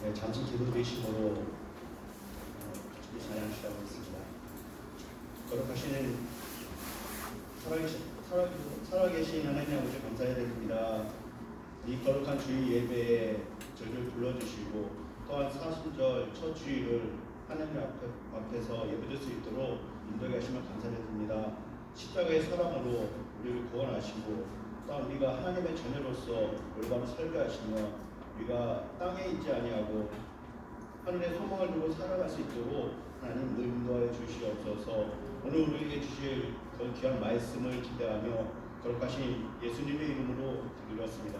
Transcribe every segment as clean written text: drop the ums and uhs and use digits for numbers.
네, 잠시 기도 되심으로 주님 찬양 시작하겠습니다. 거룩하신 살아계신 하나님 아버지 감사드립니다. 이 거룩한 주일 예배에 저희를 불러주시고 또한 사순절 첫 주일을 하나님 앞에서 예배드릴 수 있도록 인도하게 하시면 감사드립니다. 십자가의 사랑으로 우리를 구원하시고 또한 우리가 하나님의 자녀로서 올바로 살게 하시며 우리가 땅에 있지 아니하고 하늘의 소망을 두고 살아갈 수 있도록 하나님 인도하여 주시옵소서. 오늘 우리에게 주실 그 귀한 말씀을 기대하며 거룩하신 예수님의 이름으로 기도드렸습니다.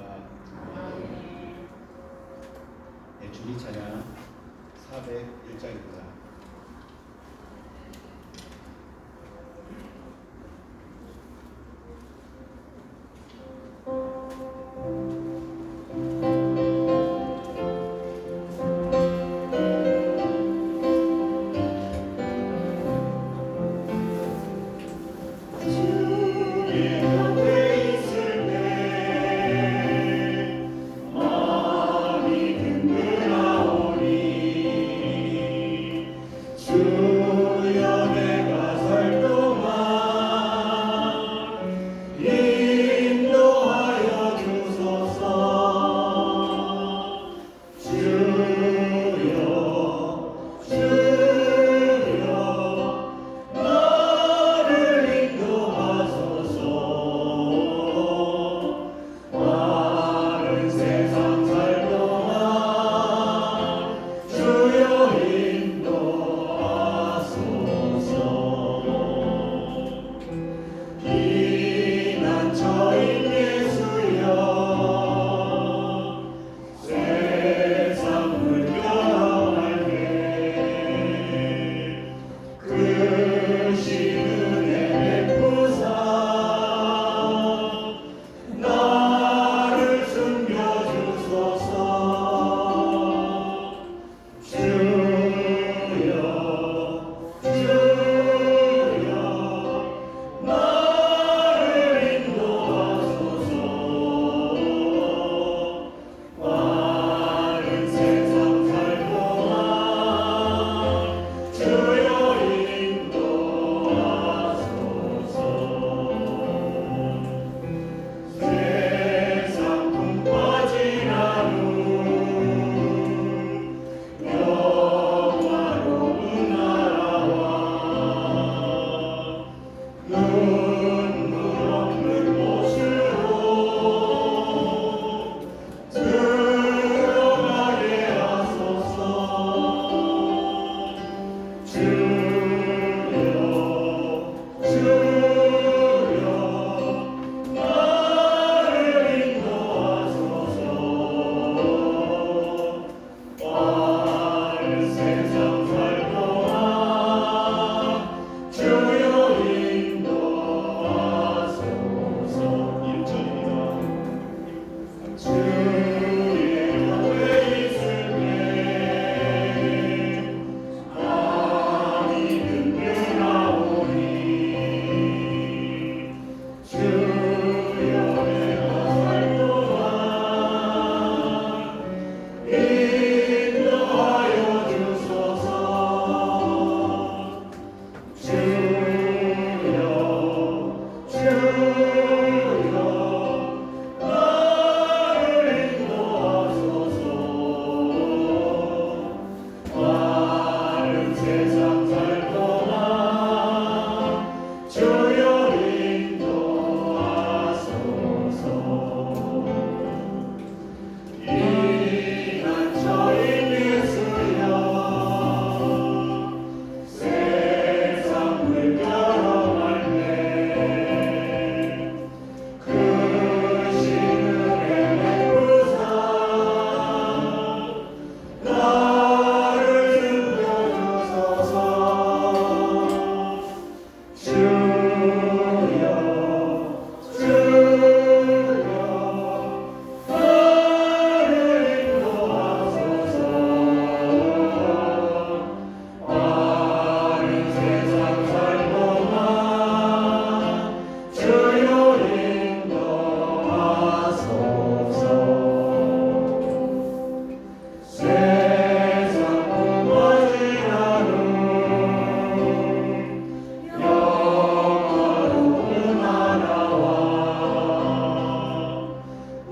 네, 주기 찬양 401장입니다.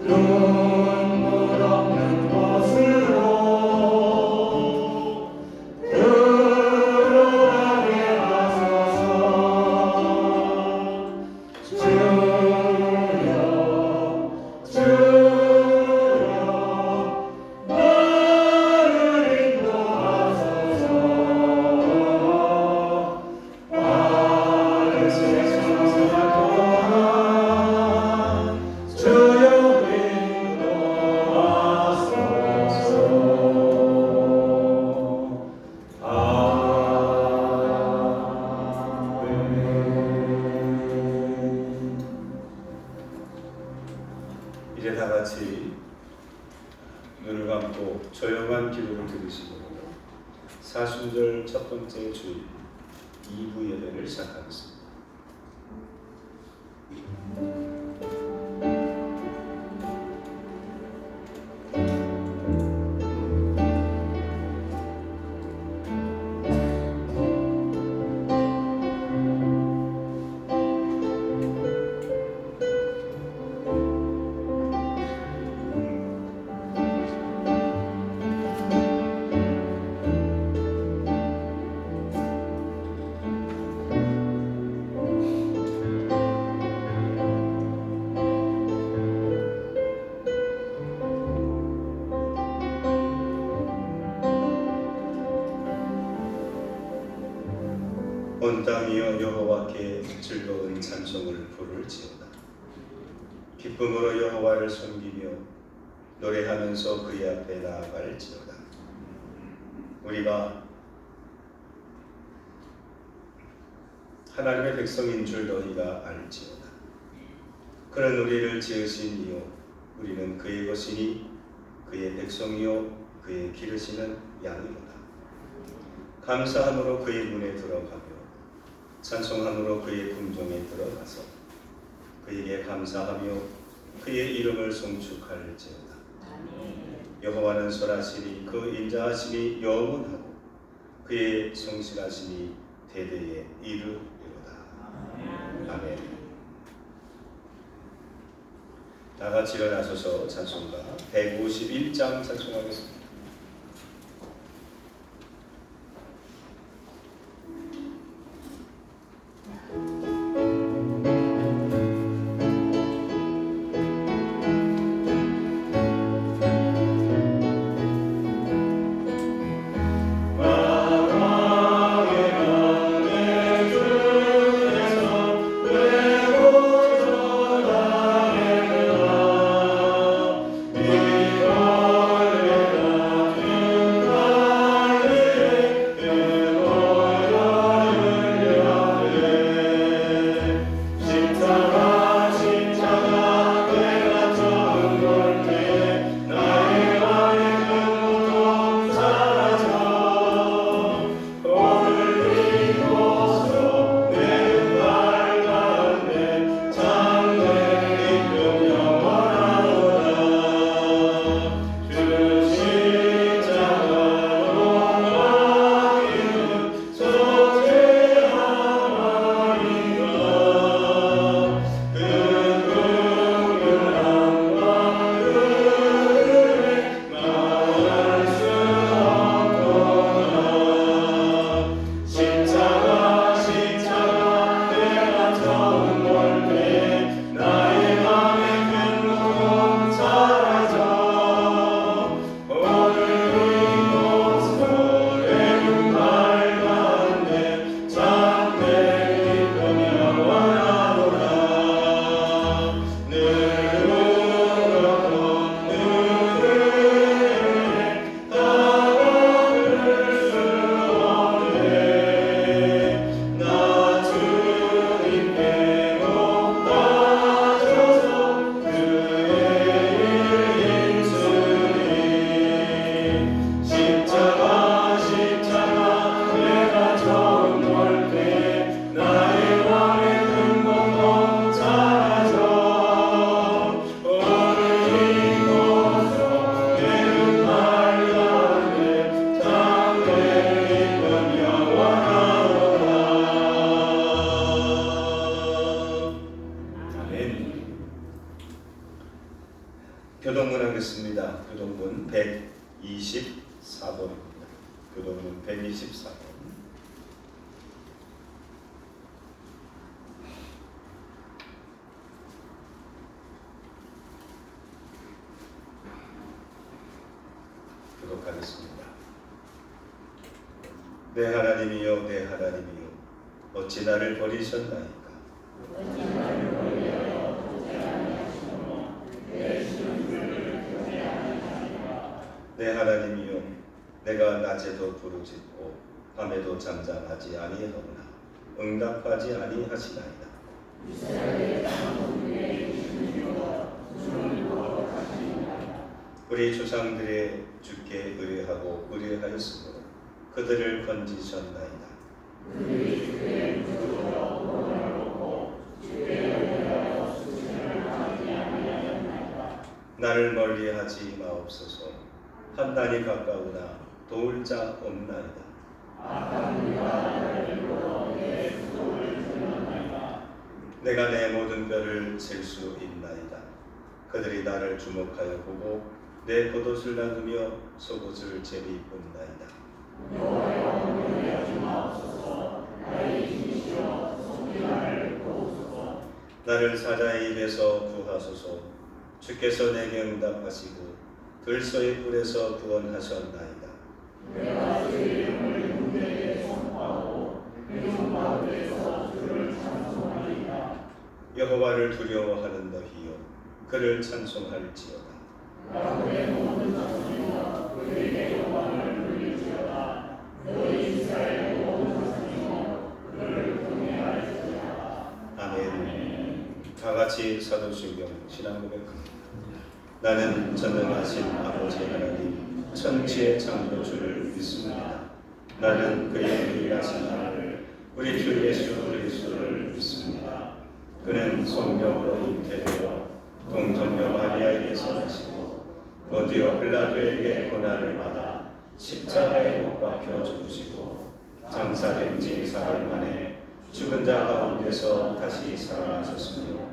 눈물 없는 곳으로 들어가게 하소서. 주여 주여 나를 인도하소서. 바른 세상 동안 주여 이제 다 같이 눈을 감고 조용한 기도를 들으시고 사순절 첫 번째 주일 2부 예배를 시작하겠습니다. 온 땅이여 여호와께 즐거운 찬송을 부를지어다. 기쁨으로 여호와를 섬기며 노래하면서 그의 앞에 나아갈지어다. 우리가 하나님의 백성인 줄 너희가 알지어다. 그는 우리를 지으신 이요 우리는 그의 것이니 그의 백성이요 그의 기르시는 양이로다. 감사함으로 그의 문에 들어가며 찬송함으로 그의 궁정에 들어가서 그에게 감사하며 그의 이름을 송축할지어다. 여호와는 설하시니 그 인자하심이 영원하고 그의 성실하심이 대대에 이르리로다. 아멘. 다 같이 일어나셔서 찬송가 151장 찬송하겠습니다. Amen. 교동문 하겠습니다. 교동문 124번입니다. 교동문 124번. 교독하겠습니다. 내 하나님이여, 내 하나님이여, 어찌 나를 버리셨나이까? 내 하나님이여, 내가 낮에도 부르짖고 밤에도 잠잠하지 아니하오나 응답하지 아니하시나이다. 우리 조상들의 주께 의뢰하고 의뢰하였으므로 그들을 건지셨나이다. 나를 멀리하지 마옵소서. 한날이 가까우나 도울 자 없나이다. 내가 내 모든 뼈를 셀 수 있나이다. 그들이 나를 주목하여 보고 내 겉옷을 나누며 속옷을 재미입은나이다. 나를 사자의 입에서 구하소서. 주께서 내게 응답하시고 들소의 뿔에서 구원하셨나이다. 내가 주의 이름을 문대에 선포하고 그 가운데서 주를 찬송하리이다. 여호와를 두려워하는 너희여, 그를 찬송할지어다. 야곱의 모든 자손이여, 그에게 영광을 돌릴지어다. 너희 이스라엘의 모든 자손이여, 그를 경외할지어다. 아멘. 다 같이 사도신경 신앙 고백합니다. 나는 전능하신 아버지 하나님 천지의 창조주를 믿습니다. 나는 그의 유일하신 아들 우리 주 예수 그리스도를 믿습니다. 그는 성령으로 잉태되어 동정녀 마리아에게서 나시고 본디오 빌라도에게 고난을 받아 십자가에 못 박혀 죽으시고 장사된 지 사흘 만에 죽은 자 가운데서 다시 살아나셨으며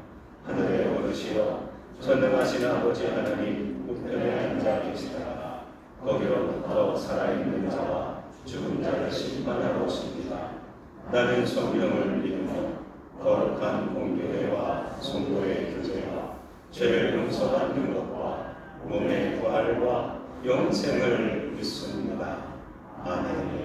하늘에 오르시어 전능하신 아버지 하나님 우편에 앉아 계시다가 거기로부터 살아있는 자와 죽은 자를 심판하러 오십니다. 나는 성령을 믿으며 거룩한 공교회와 성도의 교제와 죄를 용서받는 것과 몸의 부활과 영생을 믿습니다. 아멘.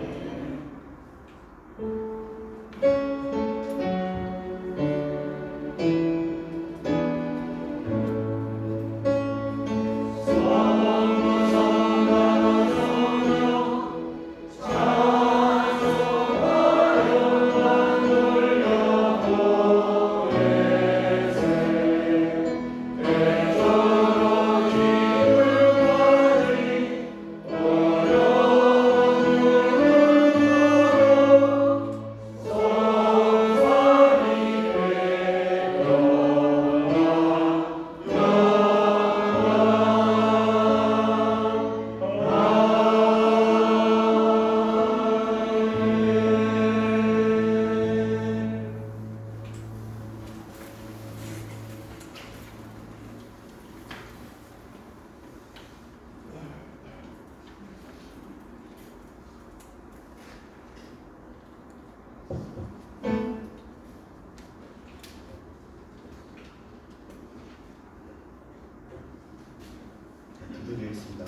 기도드리겠습니다.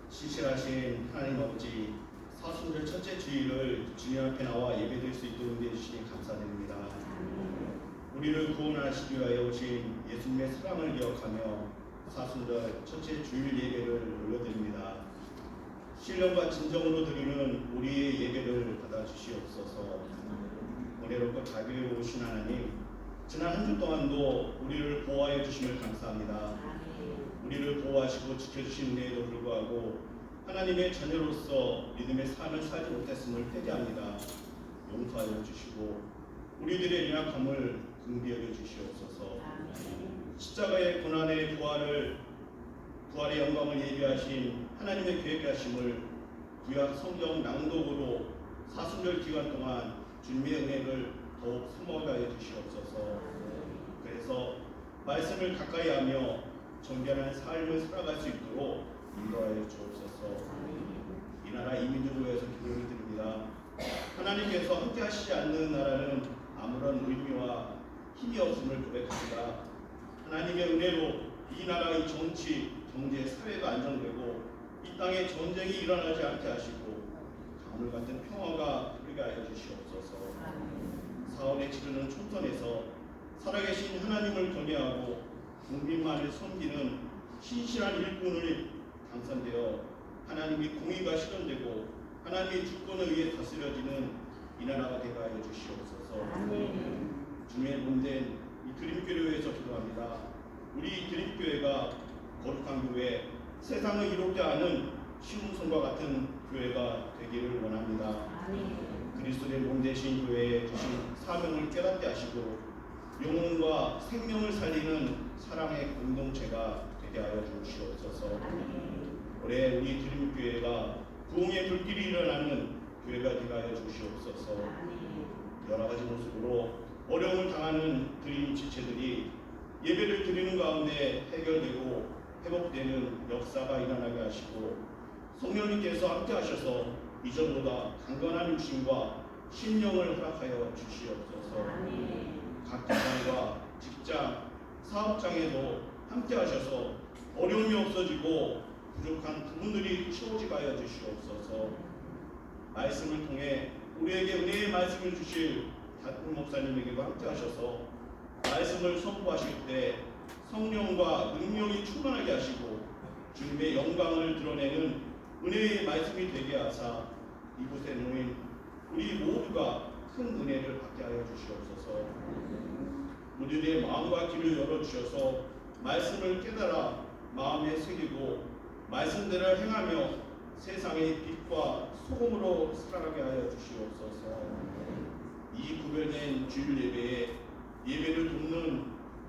신실하신 하나님 아버지, 사순절 첫째 주일을 주님 앞에 나와 예배드릴 수 있도록 은혜해 주시니 감사드립니다. 우리를 구원하시기 위하여 오신 예수님의 사랑을 기억하며 사순절 첫째 주일 예배를 올려드립니다. 신령과 진정으로 드리는 우리의 예배를 받아주시옵소서. 은혜롭고 자비로우신 하나님, 지난 한 주 동안도 우리를 보호하여 주심을 감사합니다. 우리를 보호하시고 지켜주신 은혜에도 불구하고 하나님의 자녀로서 믿음의 삶을 살지 못했음을 회개합니다. 용서하여 주시고 우리들의 연약함을 긍휼히 여겨 주시옵소서. 십자가의 고난의 부활의 영광을 예비하신 하나님의 계획하심을 구약 성경 낭독으로 사순절 기간 동안 주님의 은혜를 더욱 사모하게 하여 주시옵소서. 그래서 말씀을 가까이 하며 정결한 삶을 살아갈 수 있도록 인도하여 주옵소서. 이 나라 이 민족을 위해서 기도를 드립니다. 하나님께서 함께 하시지 않는 나라는 아무런 의미와 힘이 없음을 고백합니다. 하나님의 은혜로 이 나라의 정치, 경제, 사회가 안정되고 이 땅에 전쟁이 일어나지 않게 하시고 강물 같은 평화가 흐르게 하여 주시옵소서. 사흘에 치르는 총선에서 살아계신 하나님을 경외하고 국민만을 섬기는 신실한 일꾼을 당선되어 하나님의 공의가 실현되고 하나님의 주권에 의해 다스려지는 이 나라가 되게 하여 주시옵소서. 주님의 몸된 이 드림교회를 위해서 기도합니다. 우리 드림교회가 거룩한 교회, 세상을 이롭게 하는 시온성과 같은 교회가 되기를 원합니다. 그리스도의 몸 되신 교회에 주신 사명을 깨닫게 하시고 영혼과 생명을 살리는 사랑의 공동체가 되게 하여 주시옵소서. 올해 우리 드림교회가 부흥의 불길이 일어나는 교회가 되게 하여 주시옵소서. 여러 가지 모습으로 어려움을 당하는 드림 지체들이 예배를 드리는 가운데 해결되고 회복되는 역사가 일어나게 하시고 성령님께서 함께 하셔서 이전보다 강건한 육신과 신령을 허락하여 주시옵소서. 각 기관과 직장, 사업장에도 함께 하셔서 어려움이 없어지고 부족한 부분들이 채워지게 하여 주시옵소서. 말씀을 통해 우리에게 은혜의 말씀을 주실 다른 목사님에게도 함께 하셔서 말씀을 선포하실 때 성령과 능력이 충만하게 하시고 주님의 영광을 드러내는 은혜의 말씀이 되게 하사 이곳에 놓인 우리 모두가 큰 은혜를 받게 하여 주시옵소서. 우리들의 마음과 귀를 열어주셔서 말씀을 깨달아 마음에 새기고 말씀대로 행하며 세상의 빛과 소금으로 살아가게 하여 주시옵소서. 이 구별된 주일 예배에 예배를 돕는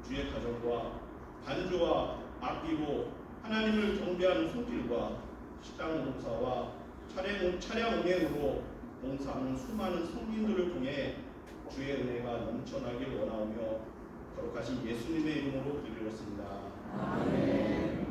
주의 가정과 반주와 아끼고 하나님을 경배하는 손길과 식당 봉사와 차량 운행으로 봉사하는 수많은 성민들을 통해 주의 은혜가 넘쳐나길 원하오며 거룩하신 예수님의 이름으로 기도드렸습니다. 아멘.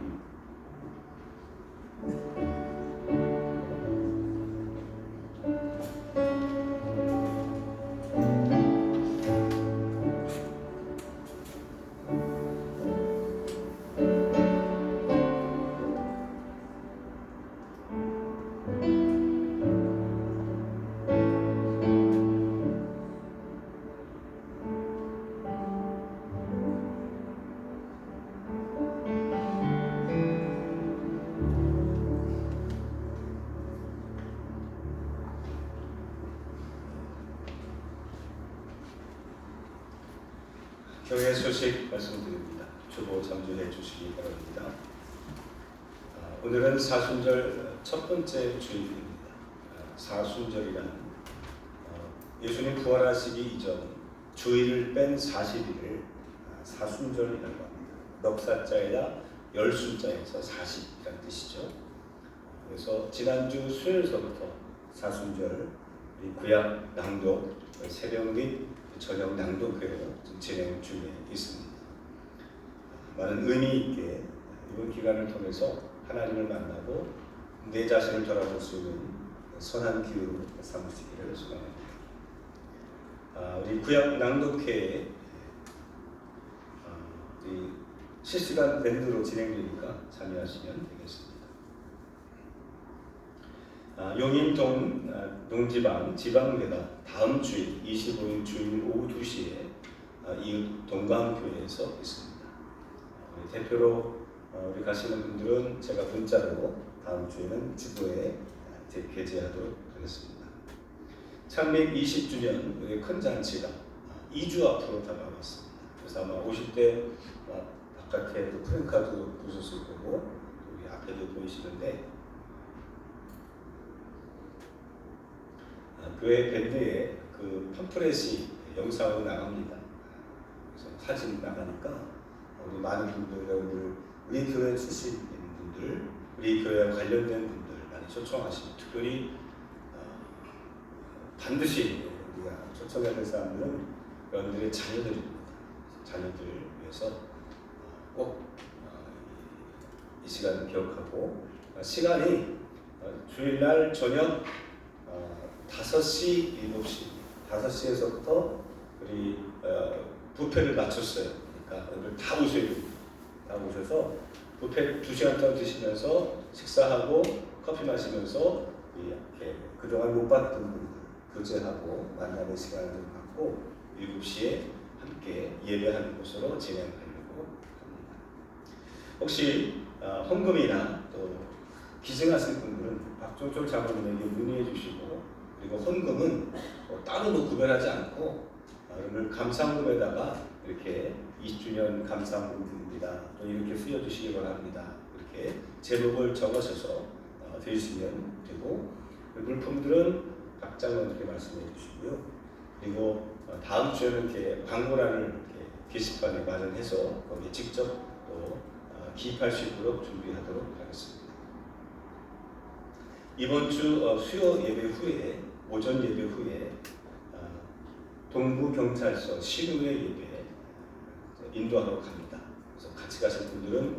교회 소식 말씀드립니다. 주보 참조해 주시기 바랍니다. 오늘은 사순절 첫 번째 주일입니다. 사순절이란 예수님 부활하시기 이전 주일을 뺀 40일을 사순절이라고 합니다. 넉사자에다 열순자에서 40이라는 뜻이죠. 그래서 지난주 수요일서부터 사순절 구약 낭독, 새벽 및 저녁 낭독회로 진행 중에 있습니다. 많은 의미 있게 이번 기간을 통해서 하나님을 만나고 내 자신을 돌아볼 수 있는 선한 기회로 삼으시기를 소망합니다. 우리 구약 낭독회에 실시간 밴드로 진행되니까 참여하시면 되겠습니다. 용인동 동지방 지방회가 다음 주일 25일 주일 오후 2시에 이웃 동광교회에서 있습니다. 대표로 우리 가시는 분들은 제가 문자로 다음 주에는 주보에 게재하도록 하겠습니다. 창립 20주년 우리 큰 잔치가 2주 앞으로 다가왔습니다. 그래서 아마 50대 바깥에 프랭카드 부셨을 거고 여기 앞에도 보이시는데 교회 밴드에 그 팜프렛이 영상으로 나갑니다. 그래서 사진 나가니까 우리 많은 분들, 여러분들 우리 교회 출신인 분들, 우리 교회와 관련된 분들 많이 초청하시고 특별히 반드시 우리가 초청해야 될 사람들은 여러분들의 자녀들입니다. 자녀들을 위해서 꼭 이 시간을 기억하고 시간이 주일날 저녁 5시, 7시, 5시에서부터 우리 뷔페를 맞췄어요. 그러니까 오늘 다 오셔야 됩니다. 다 오셔서 뷔페 2시간 동안 드시면서 식사하고 커피 마시면서 이렇게 그동안 못 봤던 분들 교제하고 만나는 시간을 갖고 7시에 함께 예배하는 곳으로 진행하려고 합니다. 혹시 헌금이나 또 기증하신 분들은 박종철 장로님에게 문의해 주시고, 그리고 헌금은 따로 구별하지 않고 오늘 감사헌금에다가 이렇게 20주년 감사헌금 드립니다, 또 이렇게 쓰여주시기 바랍니다, 이렇게 제목을 적으셔서 드리시면 되고, 물품들은 각 장로님께 말씀해 주시고요. 그리고 다음 주에는 이렇게 광고란을 이렇게 게시판에 마련해서 거기에 직접 또 기입할 수 있도록 준비하도록 하겠습니다. 이번 주 수요 예배 후에, 오전 예배 후에 동부경찰서 시루회 예배 인도하러 갑니다. 그래서 같이 가실 분들은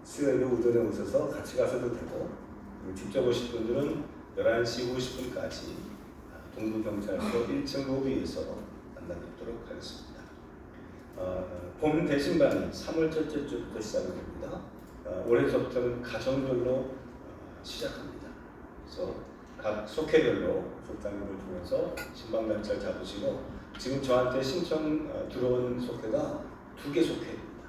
수요 예배 오전에 오셔서 같이 가셔도 되고, 직접 오실 분들은 11시 50분까지 동부경찰서 1층 로비에서 만나뵙도록 하겠습니다. 봄 대신반이 3월 첫째 주부터 시작이 됩니다. 올해부터는 가정별로 시작합니다. 그래서 각 속회별로 속장님을 통해서 신방 날짜를 잡으시고, 지금 저한테 신청 들어온 속회가 2개 속회입니다.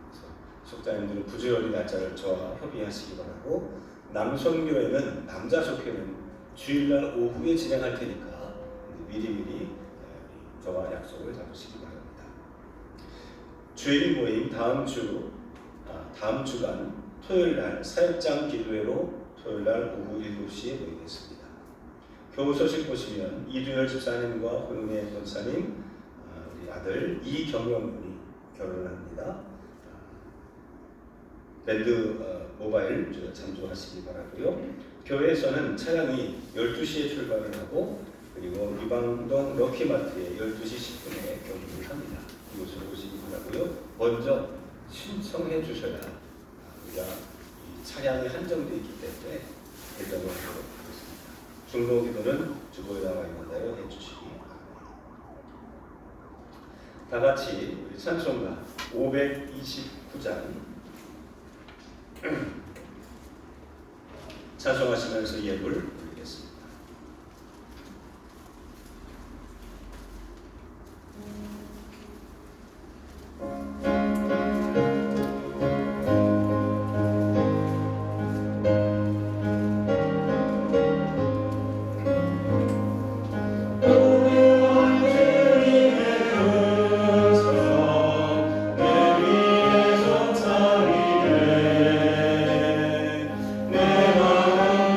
그래서 속장님들은 부지런히 날짜를 저와 협의하시기 바라고, 남선교회는 남자 속회는 주일날 오후에 진행할 테니까 미리미리 저와 약속을 잡으시기 바랍니다. 주일 모임 다음 주간 토요일날 사역장 기도회로 토요일날 오후 7시에 모이겠습니다. 교우 소식 보시면 이두열 집사님과 홍은혜 권사님, 우리 아들 이경영군이 결혼합니다. 밴드 모바일 참조하시기 바라고요. 교회에서는 차량이 12시에 출발을 하고, 그리고 유방동 럭키마트에 12시 10분에 경유를 합니다. 이곳으로 오시기 바라고요. 먼저 신청해 주셔야 우리가 이 차량이 한정되어 있기 때문에 대정을 하도록 하겠습니다. 중보기도는 주보에 나와 있는 대로 해주시기 바랍니다. 다 같이 우리 찬송가 529장 찬송하시면서 예불 드리겠습니다. 내 마음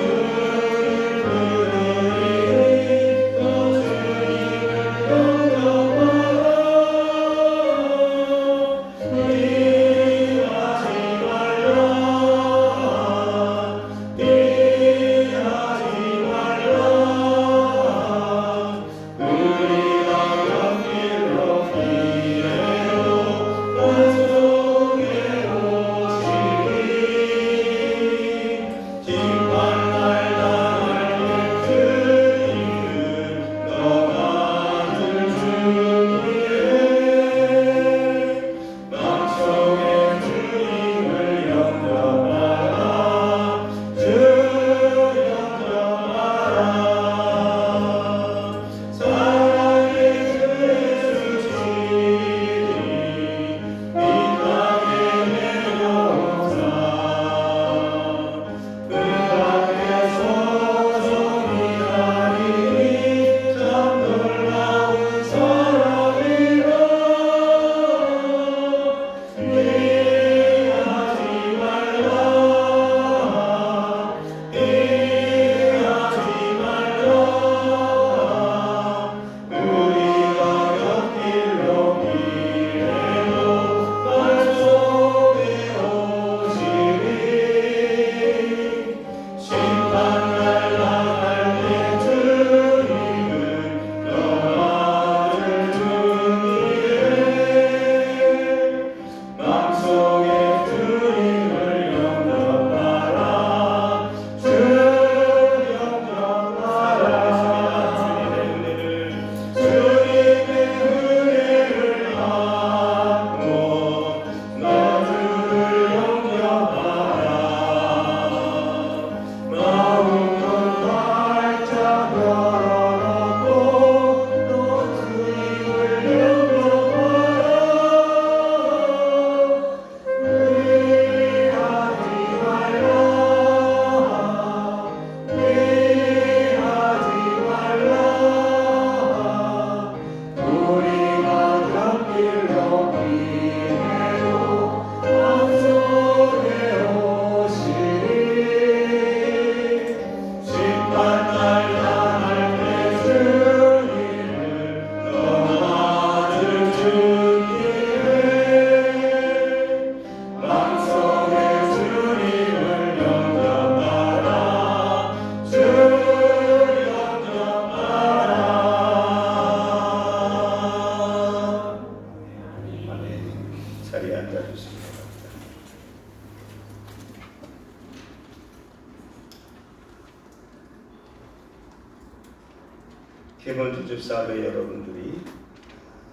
김원주 집사 외 여러분들이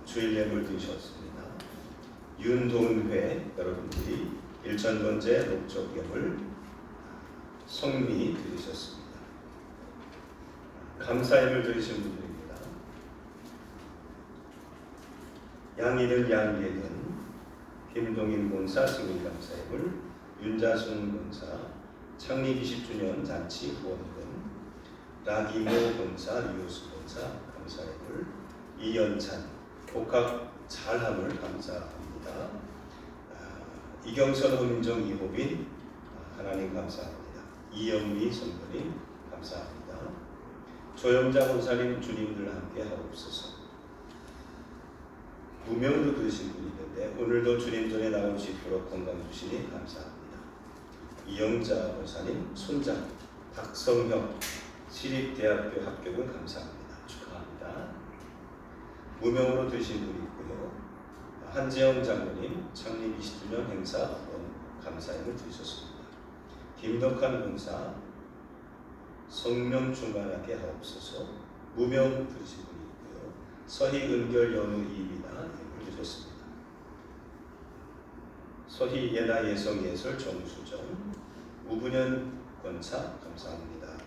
주일 예물 드리셨습니다. 윤동회 여러분들이 일천번째 목적 예물 성미 드리셨습니다. 감사예물 드리신 분들입니다. 양이든 양예든 김동인 본사 승인 감사예물, 윤자순 본사 창립 20주년 잔치 후원금, 라기모 본사, 유호수 본사 감사예물, 이연찬 복학 잘함을 감사합니다. 이경선 허민정 이호빈 하나님 감사합니다. 이영미 선배님 감사합니다. 조영자 권사님 주님들 함께 하옵소서. 무명으로 드신 분이 있는데 오늘도 주님 전에 나올 수 있도록 건강 주시니 감사합니다. 이영자 권사님 손자 박성형 시립대학교 합격은 감사합니다. 축하합니다. 무명으로 드신 분이 있고요. 한재영 장로님 창립 20주년 행사 감사행을 드리셨습니다. 김덕한 본사 성명 충만하게 하옵소서. 무명 드리신 분이 있고요. 서희 은결 연우 이미나 예물 드렸습니다. 서희 예나 예성 예설 정수정 우분현 권사 감사합니다.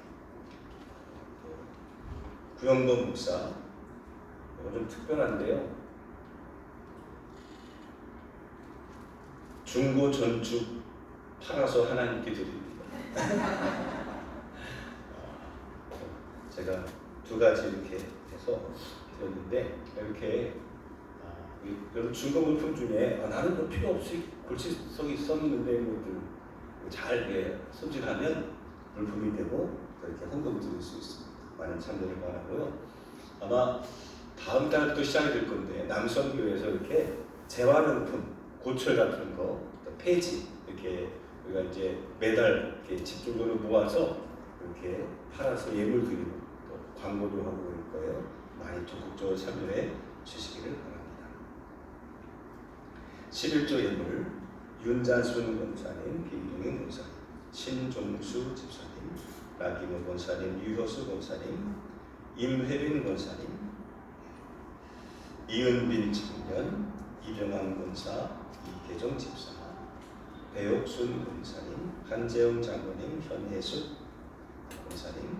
구영범 목사 이거 좀 특별한데요. 중고 전축 팔아서 하나님께 드립니다. 제가 두 가지 이렇게 해서 드렸는데 이렇게 여러분 중고 물품 중에 나는 뭐 필요 없이 골칫석이 써있는데 이것들 잘 손질하면 물품이 되고 그렇게 헌금 드릴 수 있습니다. 많은 참여를 바라고요. 아마 다음 달부터 시작이 될 건데 남성교회에서 이렇게 재활용품, 고철 같은 거, 폐지 이렇게 우리가 이제 매달 이렇게 집중적으로 모아서 이렇게 팔아서 예물 드리고 또 광고도 하고 그럴 거예요. 많이 적극적으로 참여해 주시기를 바랍니다. 11조 예물 윤자순 권사님, 김동인 권사님, 신종수 집사님, 라기모 권사님, 유효수 권사님, 임혜빈 권사님, 이은빈 청년, 이병환 권사, 이계정 집사, 배옥순 권사님, 한재영 장로님, 현혜숙 권사님,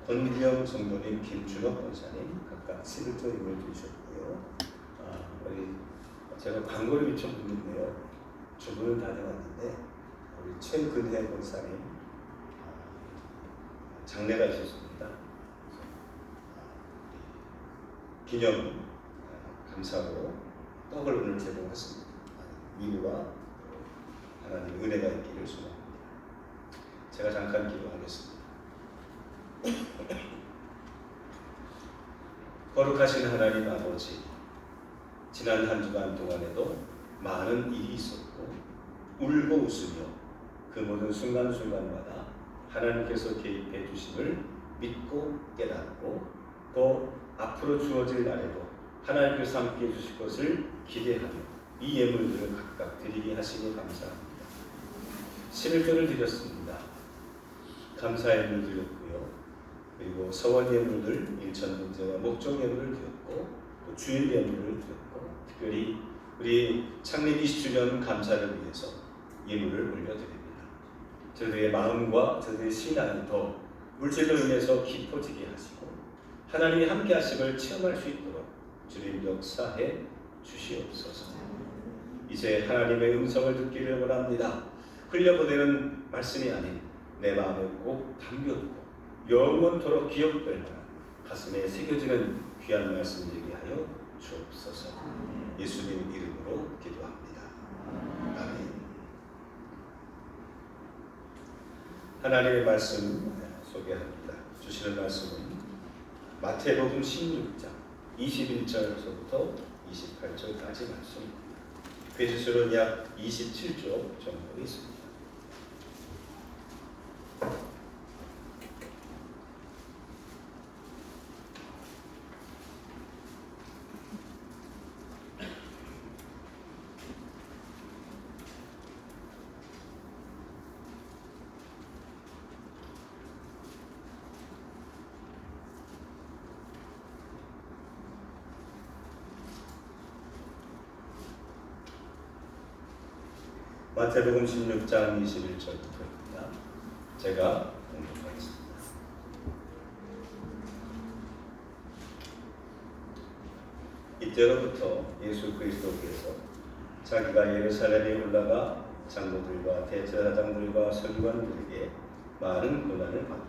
권규영 성도님, 김준호 권사님 각각 11조 예물 주셨고요. 우리 제가 광고를 미처 묻는데요. 주부는 다녀왔는데 우리 최근혜 권사님 장례가 있었습니다. 기념 감사로 떡을 오늘 제공했습니다. 위로와 하나님 은혜가 있기를 소망합니다. 제가 잠깐 기도하겠습니다. 거룩하신 하나님 아버지, 지난 한 주간 동안에도 많은 일이 있었고 울고 웃으며 그 모든 순간순간마다 하나님께서 개입해 주심을 믿고 깨닫고 또 앞으로 주어질 날에도 하나님께서 함께 해주실 것을 기대하며 이 예물들을 각각 드리게 하시니 감사합니다. 11조를 드렸습니다. 감사 예물 드렸고요. 그리고 서원 예물들, 일천문제와 목적 예물을 드렸고 또 주일 예물을 드렸고 특별히 우리 창립 20주년 감사를 위해서 예물을 올려드립니다. 저희의 마음과 저희의 신앙이 더 물질로 인해서 깊어지게 하시고 하나님이 함께 하심을 체험할 수 있도록 주님 역사해 주시옵소서. 이제 하나님의 음성을 듣기를 원합니다. 흘려보내는 말씀이 아닌 내 마음에 꼭 담겨두고 영원토록 기억될 만한 가슴에 새겨지는 귀한 말씀 되게 하여 주옵소서. 예수님 이름으로 기도합니다. 아멘. 하나님의 말씀 소개합니다. 주시는 말씀은 마태복음 16장 21절에서부터 28절까지 말씀입니다. 페이지수는 약 27조 정도 있습니다. 마태복음 16장 21절부터입니다. 제가 공독하겠습니다. 이때로부터 예수 그리스도께서 자기가 예루살렘에 올라가 장로들과 대제사장들과 서기관들에게 많은 고난을 받고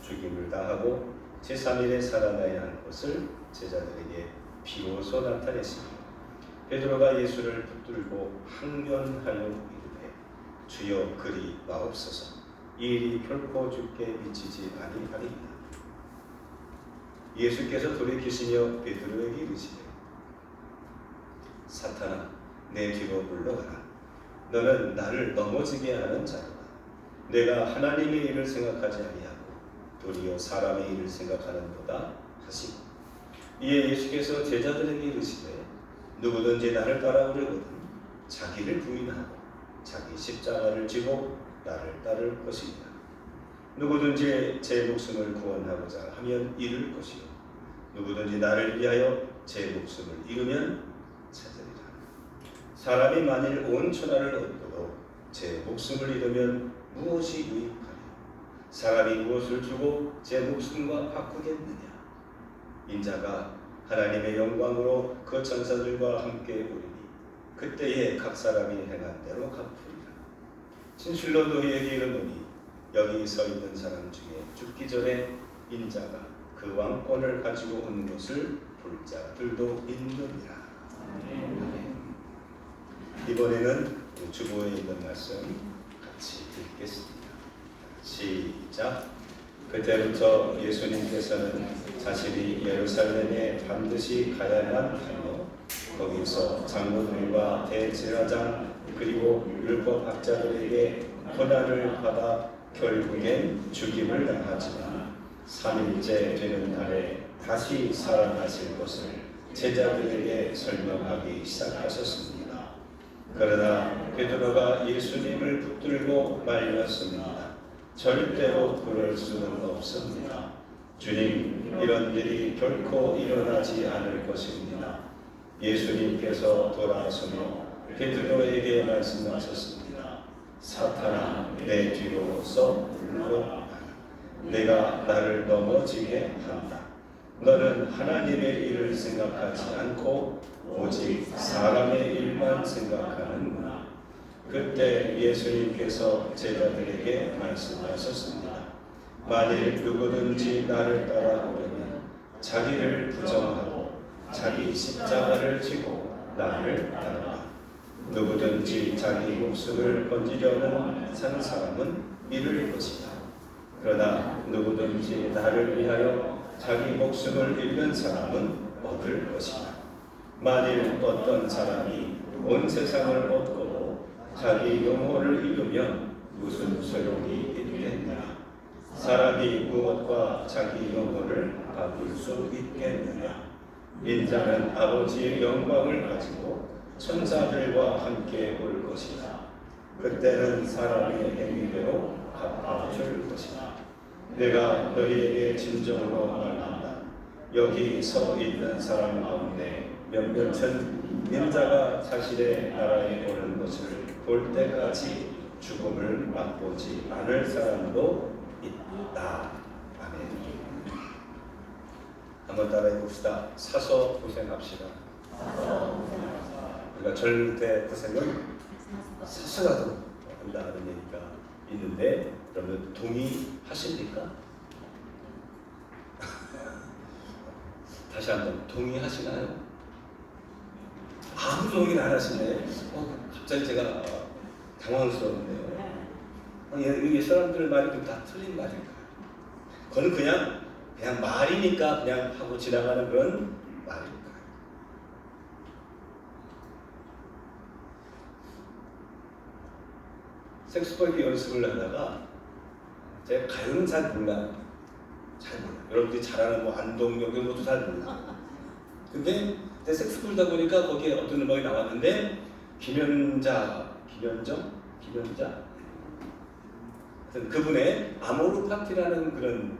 죽임을 당하고 제3일에 살아나야 할 것을 제자들에게 비로소 나타냈으며 베드로가 예수를 붙들고 항변하여 이르되 주여 그리 마옵소서 이 일이 결코 주께 미치지 아니하리이다. 예수께서 돌이키시며 베드로에게 이르시되 사탄아 내 뒤로 물러가라. 너는 나를 넘어지게 하는 자로다. 내가 하나님의 일을 생각하지 아니하고 도리어 사람의 일을 생각하는도다 하시고 이에 예수께서 제자들에게 이르시되 누구든지 나를 따라오려거든 자기를 부인하고 자기 십자가를 지고 나를 따를 것이니라. 누구든지 제 목숨을 구원하고자 하면 잃을 것이요 누구든지 나를 위하여 제 목숨을 잃으면 찾으리라. 사람이 만일 온 천하를 얻고도 제 목숨을 잃으면 무엇이 유익하리요? 사람이 무엇을 주고 제 목숨과 바꾸겠느냐? 인자가 하나님의 영광으로 그 천사들과 함께 오리니 그때에 각 사람이 행한 대로 갚으리라. 진실로 너희에게 이르노니 여기 서 있는 사람 중에 죽기 전에 인자가 그 왕권을 가지고 온 것을 볼 자들도 있느니라. 이번에는 주보에 있는 말씀 같이 읽겠습니다. 시작. 그때부터 예수님께서는 자신이 예루살렘에 반드시 가야만 하며 거기서 장로들과 대제사장 그리고 율법학자들에게 고난을 받아 결국엔 죽임을 당하지만 3일째 되는 날에 다시 살아나실 것을 제자들에게 설명하기 시작하셨습니다. 그러나 베드로가 예수님을 붙들고 말렸습니다. 절대로 그럴 수는 없습니다. 주님, 이런 일이 결코 일어나지 않을 것입니다. 예수님께서 돌아서며 베드로에게 말씀하셨습니다. 사탄아, 내 뒤로서 물러가라. 내가 나를 넘어지게 한다. 너는 하나님의 일을 생각하지 않고 오직 사람의 일만 생각하는구나. 그때 예수님께서 제자들에게 말씀하셨습니다. 만일 누구든지 나를 따라오려면 자기를 부정하고 자기 십자가를 지고 나를 따르라. 누구든지 자기 목숨을 건지려는 산 사람은 잃을 것이다. 그러나 누구든지 나를 위하여 자기 목숨을 잃는 사람은 얻을 것이다. 만일 어떤 사람이 온 세상을 얻고도 자기 영혼을 잃으면 무슨 소용이 있겠느냐? 사람이 무엇과 자기 영혼을 바꿀 수 있겠느냐? 인자는 아버지의 영광을 가지고 천사들과 함께 올 것이다. 그때는 사람의 행위대로 갚아줄 것이다. 내가 너희에게 진정으로 말한다. 여기 서 있는 사람 가운데 몇몇은 인자가 자신의 나라에 오는 것을 볼 때까지 죽음을 맛보지 않을 사람도 있다. 아멘. 한번 따라해 봅시다. 사서 고생합시다. 우리가 젊을 때 고생은 사서라도 한다는 얘기가 있는데 여러분 동의하십니까? 다시 한번 동의하시나요? 아무 동의를 안 하시네. 갑자기 제가 당황스러운데요. 이 사람들 말이 다 틀린 말일까요? 그건 그냥 말이니까 그냥 하고 지나가는 그런 말일까요? 색소폰 연습을 하다가 제가 가요는 잘 몰라요. 여러분들이 잘 아는 뭐 안동역 이런 것도 잘 몰라. 근데 색소 불다 보니까 거기에 어떤 음악이 나왔는데 김연자 하여튼 그분의 아모르 파티라는 그런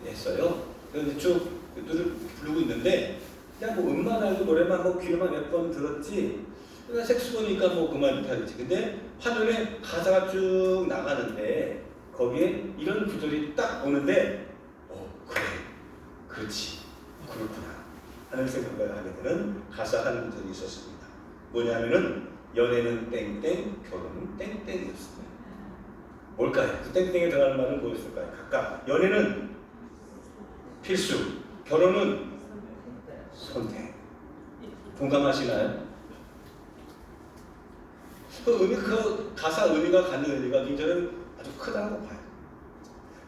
했어요. 그래서 쭉 부르고 있는데 그냥 뭐 음만 알고 노래만 하고 귀로만 몇 번 들었지 그러니까 색소니까 뭐 그만 못하겠지. 근데 화면에 가사가 쭉 나가는데 거기에 이런 구절이 딱 오는데 그래, 그렇지, 그렇구나 하는 생각을 하게 되는 가사 한 구절이 있었습니다. 뭐냐면은 연애는 땡땡, 결혼은 땡땡이었습니다. 뭘까요? 그 땡땡에 들어가는 말은 뭐였을까요? 각각 연애는 필수, 결혼은 선택. 공감하시나요? 그 가사 의미가 갖는 의미가 굉장히 아주 크다고 봐요.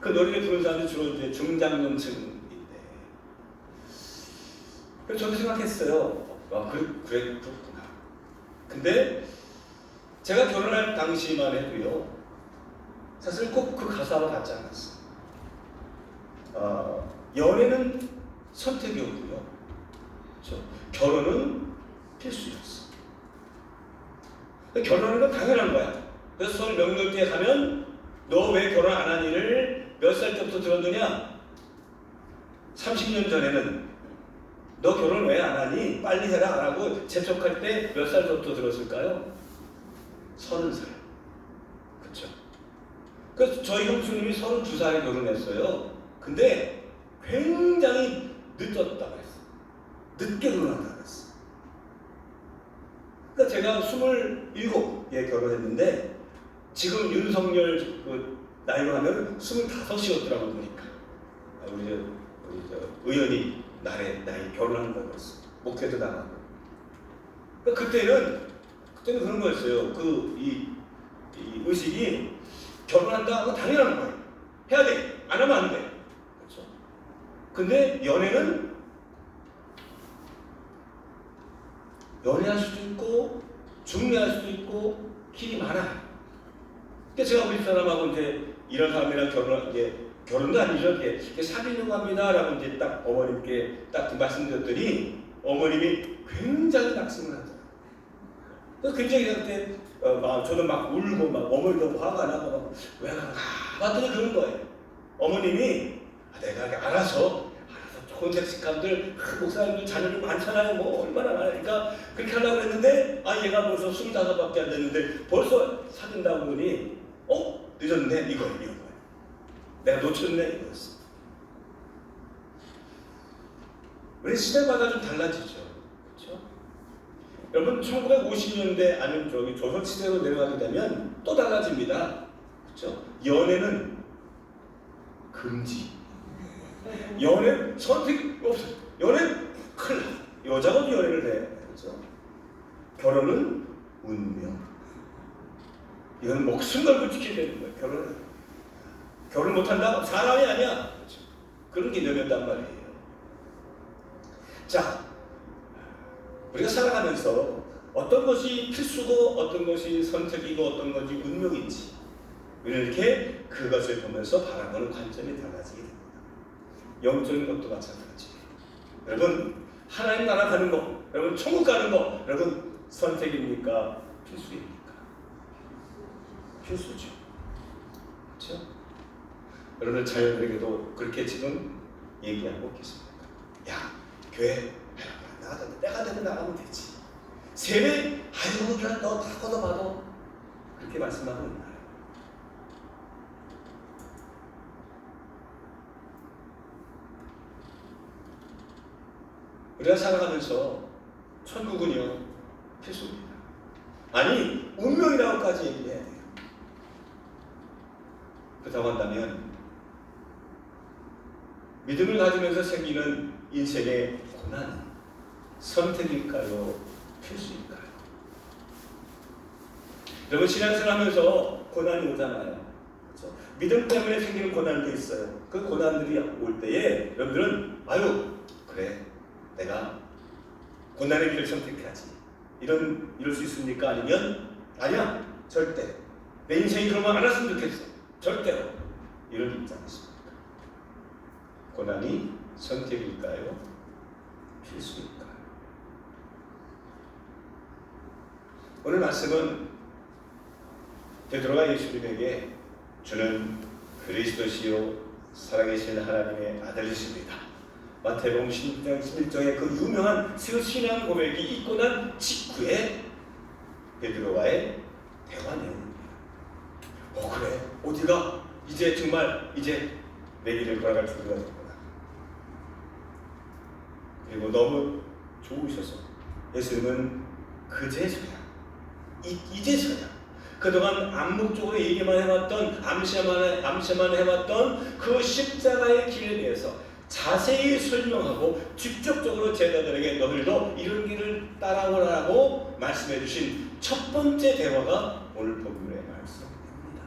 그 노래를 부르는 사람들이 주로 이제 중장년층인데, 그래서 저도 생각했어요. 그래, 그렇구나. 근데 제가 결혼할 당시만 해도요, 사실 꼭 그 가사와 같지 않았어요. 연애는 선택이었고요, 그렇죠? 결혼은 필수였어. 결혼하는 건 당연한 거야. 그래서 서울 명절때 가면 너 왜 결혼 안 한 일을 몇 살 때부터 들었느냐? 30년 전에는 너 결혼 왜 안 하니? 빨리 해라 안 하고 재촉할 때 몇 살부터 들었을까요? 30살. 그렇죠? 그래서 저희 형수님이 32살에 결혼했어요. 근데 굉장히 늦었다고 했어요. 늦게 결혼한다고 했어요. 그러니까 제가 27에 결혼했는데 지금 윤석열 나이로 하면 25이었더라고요. 보니까 우리 의원이 나이 결혼하는 거였어. 목회도 나가고. 그러니까 그때는 그런 거였어요. 이 의식이 결혼한다 하고 당연한 거예요. 해야 돼. 안 하면 안 돼. 그렇죠? 근데 연애는 연애할 수도 있고 중매할 수도 있고 길이 많아. 근데 제가 우리 사람하고 이제 이런 사람이랑 결혼도 아니죠. 이렇게 사귀려고 합니다라고 이제 딱 어머님께 딱 말씀드렸더니 어머님이 굉장히 낙심을 하더라고요. 그래서 굉장히 그때 저도 막 울고 막 어머니도 화가 나고 막 왜 그런가 봤더니 그런 거예요. 어머님이 내가 알아서 좋은 색식감들 목사님들 자녀들 많잖아요. 뭐 얼마나 많으니까 그렇게 하려고 했는데 얘가 벌써 25밖에 안 됐는데 벌써 사귄다고 그러니 늦었네 이거예요. 내가 놓쳤네 이거였어. 우리 시대마다 좀 달라지죠. 그렇죠? 여러분 1950년대 아니면 조선시대로 내려가게 되면 또 달라집니다. 그렇죠? 연애는 금지. 연애 선택이 없어. 연애 큰일 나. 여자가 연애를 해. 그렇죠? 결혼은 운명. 이건 목숨 걸고 지켜야 되는 거예요. 결혼 못한다? 사람이 아니야. 그렇죠? 그런 개념이었단 말이에요. 자, 우리가 살아가면서 어떤 것이 필수고 어떤 것이 선택이고 어떤 것이 운명인지 우리는 이렇게 그것을 보면서 바라보는 관점이 달라지게 됩니다. 영적인 것도 마찬가지예요. 여러분 하나님 나라 가는 거, 여러분 천국 가는 거, 여러분 선택입니까? 필수입니까? 필수죠. 그렇죠? 여러분 자녀들에게도 그렇게 지금 얘기하고 계십니다. 야, 교회 나가도 때가 되면 나가면 되지. 세례 그냥 너 다 걷어봐도 그렇게 말씀하고 있나요? 우리가 살아가면서 천국은요 필수입니다. 아니 운명이라고까지 얘기해야 돼요. 그렇다고 한다면 믿음을 가지면서 생기는 인생의 고난은 선택일까요? 필수일까요? 여러분 신앙생활 하면서 고난이 오잖아요. 그렇죠? 믿음 때문에 생기는 고난도 있어요. 그 고난들이 올 때에 여러분들은 그래 내가 고난의 길을 선택해야지 이럴 수 있습니까? 아니면 아니야 절대 내 인생이 그런 거 안 했으면 좋겠어 절대로 이런 입장이십니까? 고난이 선택일까요? 필수일까요? 오늘 말씀은 베드로가 예수님에게 주는 그리스도시요 살아계신 하나님의 아들이십니다. 마태복음 11장의 그 유명한 신앙 고백이 있고 난 직후에 베드로와의 대화 내용입니다. 그래, 어디가 이제 정말 이제 내 길을 걸어갈 준비가 됐구나. 그리고 너무 좋으셔서 예수님은 그제서야 이제서야 그동안 암묵적으로 얘기만 해왔던 암시만 해왔던 그 십자가의 길에 대해서 자세히 설명하고 직접적으로 제자들에게 너희도 이런 길을 따라오라고 말씀해 주신 첫 번째 대화가 오늘 본문의 말씀입니다.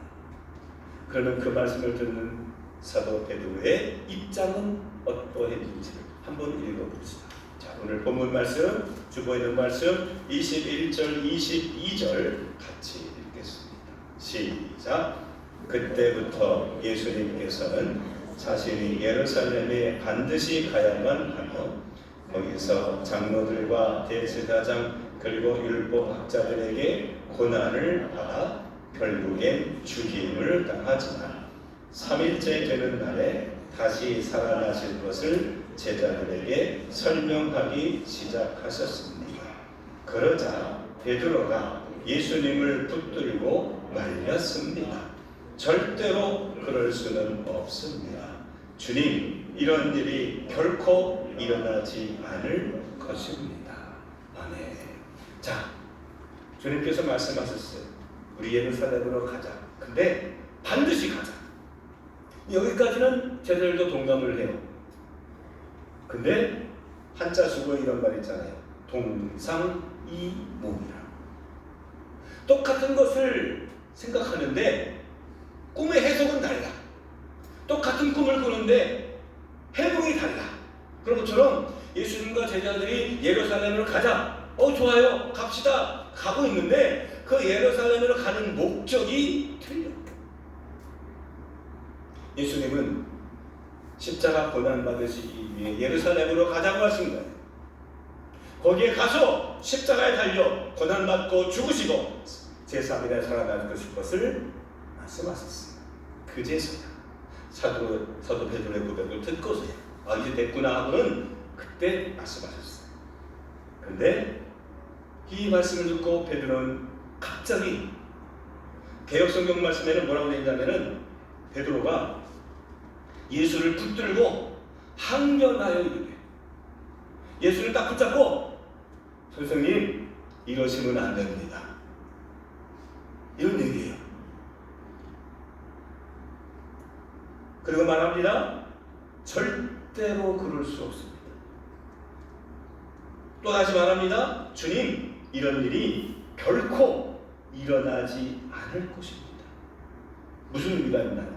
그러면 그 말씀을 듣는 사도 베드로의 입장은 어떠했는지를 한번 읽어봅시다. 자, 오늘 본문 말씀, 주보에 있는 말씀 21절, 22절 같이 읽겠습니다. 시작. 그때부터 예수님께서는 자신이 예루살렘에 반드시 가야만 하며 거기서 장로들과 대제사장 그리고 율법학자들에게 고난을 받아 결국엔 죽임을 당하지만 3일째 되는 날에 다시 살아나실 것을 제자들에게 설명하기 시작하셨습니다. 그러자 베드로가 예수님을 붙들고 말렸습니다. 절대로 그럴 수는 없습니다. 주님, 이런 일이 결코 일어나지 않을 것입니다. 아멘. 자, 주님께서 말씀하셨어요. 우리 예루살렘으로 가자. 근데 반드시 가자. 여기까지는 제자들도 동감을 해요. 근데 한자 수고에 이런 말 있잖아요. 동상이몽이라. 똑같은 것을 생각하는데 꿈의 해석은 달라. 똑같은 꿈을 꾸는데 해몽이 달라. 그런 것처럼 예수님과 제자들이 예루살렘으로 가자. 좋아요. 갑시다. 가고 있는데 그 예루살렘으로 가는 목적이 틀려. 예수님은 십자가 고난 받으시기 위해 예루살렘으로 가자고 하신 거예요. 거기에 가서 십자가에 달려 고난 받고 죽으시고 제3일에 살아나실 것을 말씀하셨어요. 그제서야 사도 베드로의 고백을 듣고서야 이제 됐구나 하고는 그때 말씀하셨어요. 그런데 이 말씀을 듣고 베드로는 갑자기 개역성경 말씀에는 뭐라고 되어 있냐면은 베드로가 예수를 붙들고 항변하여 이르되 예수를 딱 붙잡고 선생님 이러시면 안 됩니다. 이런 얘기예요. 그리고 말합니다. 절대로 그럴 수 없습니다. 또 다시 말합니다. 주님, 이런 일이 결코 일어나지 않을 것입니다. 무슨 의미가 있나요?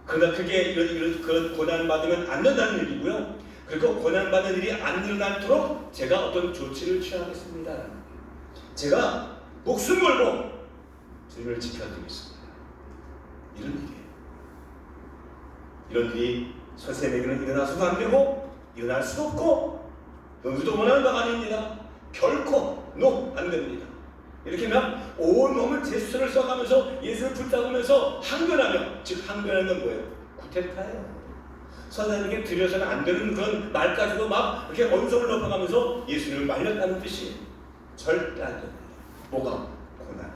그러나 그게 이런 고난받으면 안 된다는 얘기고요. 그리고 고난받는 일이 안 일어나도록 제가 어떤 조치를 취하겠습니다. 제가 목숨 걸고 주님을 지켜드리겠습니다. 이런 일이에요. 이런 일이 선생님에게는 일어나서도 안 되고 일어날 수도 없고 여기도 원하는 바가 아닙니다. 결코 안 됩니다. 이렇게 하면 온몸을 제스처를 써가면서 예수를 붙잡으면서 항변하며, 즉 항변하는 건 뭐예요? 구테타예요. 선생님에게 드려서는 안 되는 그런 말까지도 막 이렇게 언성을 높여가면서 예수님을 말렸다는 뜻이에요. 절대 안 됩니다. 뭐가? 고난.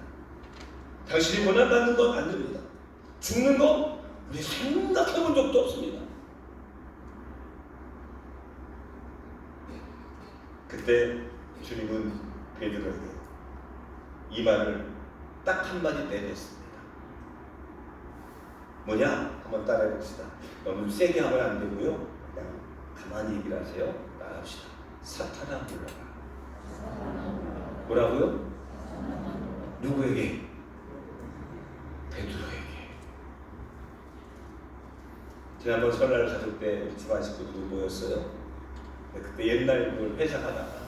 당신이 고난받는 건 안 됩니다. 죽는 거 우리 생각해본 적도 없습니다. 그때 주님은 베드로에게 이 말을 딱 한마디 내뱉습니다. 뭐냐? 한번 따라해봅시다. 너무 세게 하면 안 되고요. 그냥 가만히 얘기를 하세요. 따라합시다. 사탄아 물러가라. 뭐라고요? 누구에게? 베드로에게. 지난번 설날 가족 때 우리 집안 식구들이 모였어요. 그때 옛날 걸 회상하다가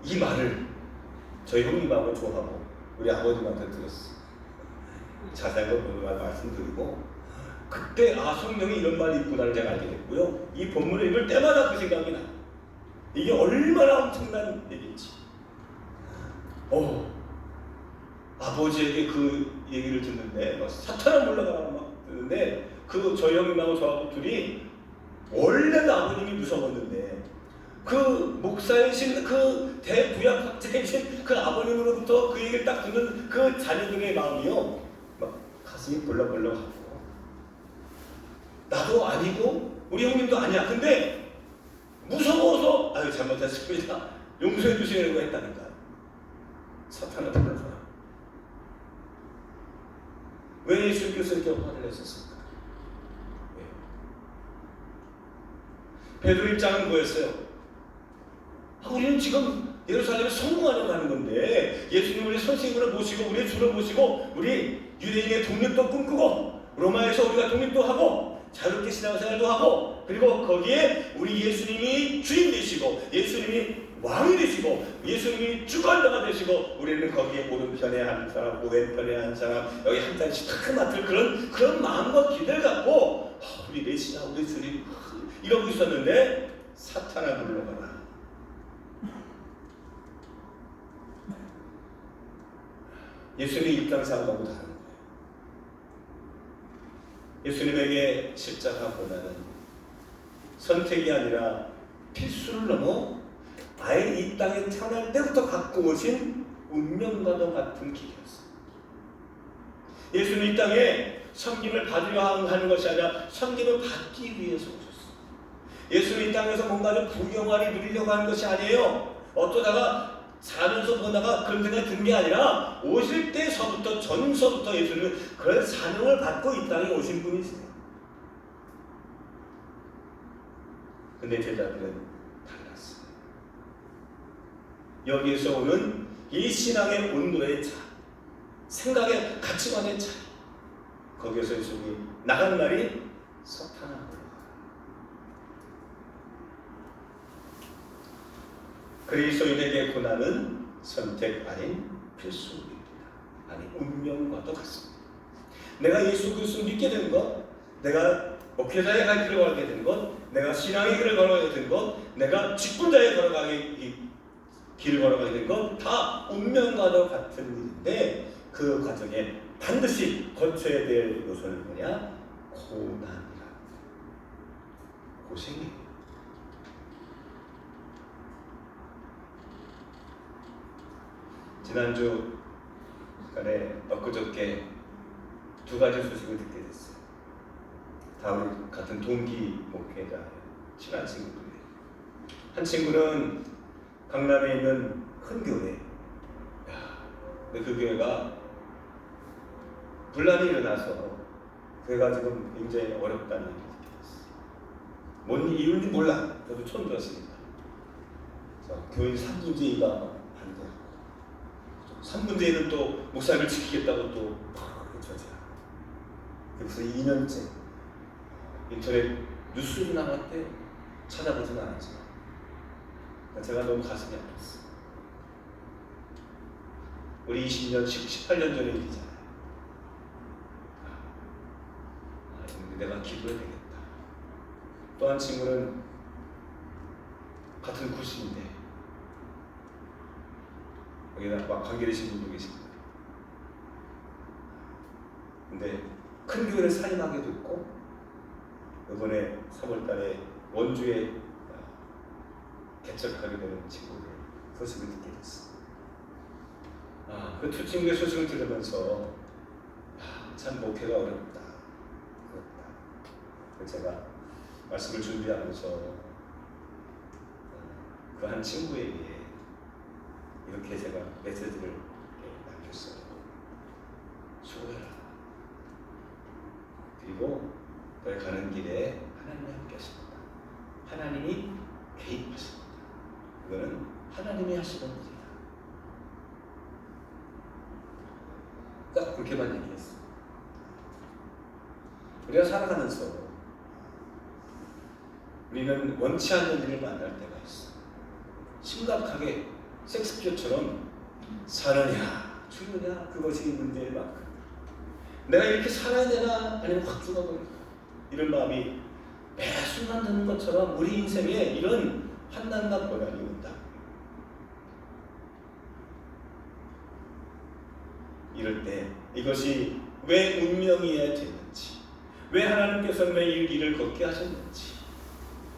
이 말을 저희 형님하고 저하고 우리 아버님한테 들었어요. 자세한 걸 말씀드리고 그때 성경에 이런 말이 있구나를 제가 알게 됐고요. 이 본문을 읽을 때마다 그 생각이 나. 이게 얼마나 엄청난 얘기인지. 아버지에게 그 얘기를 듣는데 사탄아 물러가라 막 듣는데 저희 형님하고 저하고 둘이 원래도 아버님이 무서웠는데 그 목사이신 그 대부약학자이신 그 아버님으로부터 그 얘기를 딱 듣는 그 자녀들의 마음이요, 막 가슴이 벌렁벌렁하고, 나도 아니고 우리 형님도 아니야. 근데 무서워서 아유 잘못했습니다, 용서해 주시려고 했다니까. 사탄을 불러서 왜 예수님께서 이렇게 화를 냈었을까? 베드로 입장은 뭐였어요? 우리는 지금 예루살렘에 성공하려고 하는 건데, 예수님 우리 선생님으로 모시고 우리의 주로 모시고 우리 유대인의 독립도 꿈꾸고 로마에서 우리가 독립도 하고 자유롭게 신앙생활도 하고, 그리고 거기에 우리 예수님이 주인 되시고 예수님이 왕이 되시고 예수님이 주관자가 되시고, 우리는 거기에 오른편에 한 사람, 왼편에 한 사람, 여기 한 잔씩 탁 맡을 그런 마음과 기대를 갖고 우리 메시아, 우리 주님 이러고 있었는데, 사탄아 물러가라. 예수님의 입장상하고 다른 거예요. 예수님에게 십자가보다는 선택이 아니라 필수를 넘어 아예 이 땅에 태어날 때부터 갖고 오신 운명과도 같은 길이었어요. 예수는 이 땅에 섬김을 받으려 하는 것이 아니라 섬김을 받기 위해서 오셨어요. 예수는 이 땅에서 뭔가 좀 부경화를 누리려고 하는 것이 아니에요. 어쩌다가 살면서 보다가 그런 생각이 든 게 아니라, 오실 때서부터, 전서부터 예수는 그런 사명을 받고 이 땅에 오신 분이세요. 근데 제자들은 달랐어요. 여기에서 오는 이 신앙의 온도의 차, 생각의 가치관의 차이, 거기에서 예수님이 나간 말이 사탄아. 그리스도인에게 고난은 선택 아닌 필수입니다. 아니 운명과도 같습니다. 내가 예수 그리스도를 믿게 된 것, 내가 목회자의 갈 길을 걸어가게 된 것, 내가 신앙의 길을 걸어가게 된 것, 내가 직분자의 길을 걸어가게 된 것, 다 운명과도 같은 일인데, 그 과정에 반드시 거쳐야 될 요소는 뭐냐? 고난이라. 고생이에요. 지난주 시간에 엊그저께 두 가지 소식을 듣게 됐어요. 다 우리 같은 동기 목회자, 친한 친구들이에요. 한 친구는 강남에 있는 큰 교회, 근데 그 교회가 분란이 일어나서 교회가 지금 굉장히 어렵다는 얘기를 들었어요. 뭔 이유인지 몰라. 저도 처음 들었습니다. 교인 3분의 2가 3분의 1은 또 목사님을 지키겠다고 또 저지하고, 그래서 2년째 인터넷 뉴스로 나갔대. 찾아보진 않았지만 제가 너무 가슴이 아팠어. 우리 20년, 18년 전의 일이잖아요. 내가 기도해야 되겠다. 또 한 친구는 같은 구신인데, 여기다 막 관계 되신 분도 계십니다. 근데 큰 교회를 사임하게 됐고, 이번에 3월달에 원주에 개척하게 되는 친구들 소식을 듣게 됐어요. 그 두 친구의 소식을 들으면서 참 목회가 어렵다, 그렇다. 제가 말씀을 준비하면서 그 한 친구에게 이렇게 제가 메시지를 남겼어요. 수고해라. 그리고 너희 가는 길에 하나님이 함께 하십니다. 하나님이 개입하십니다. 이거는 하나님이 하시는 일이다. 딱 그렇게만 얘기했어요. 우리가 살아가면서 우리는 원치 않는 일을 만날 때가 있어. 심각하게 섹스표처럼 사느냐 죽느냐, 그것이 문제일 만큼 내가 이렇게 살아야 되나 아니면 확 죽어버릴까, 이런 마음이 매 순간 드는 것처럼 우리 인생에 이런 환난과 고난이 온다. 이럴 때 이것이 왜 운명이어야 됐는지, 왜 하나님께서 내 이 길을 걷게 하셨는지,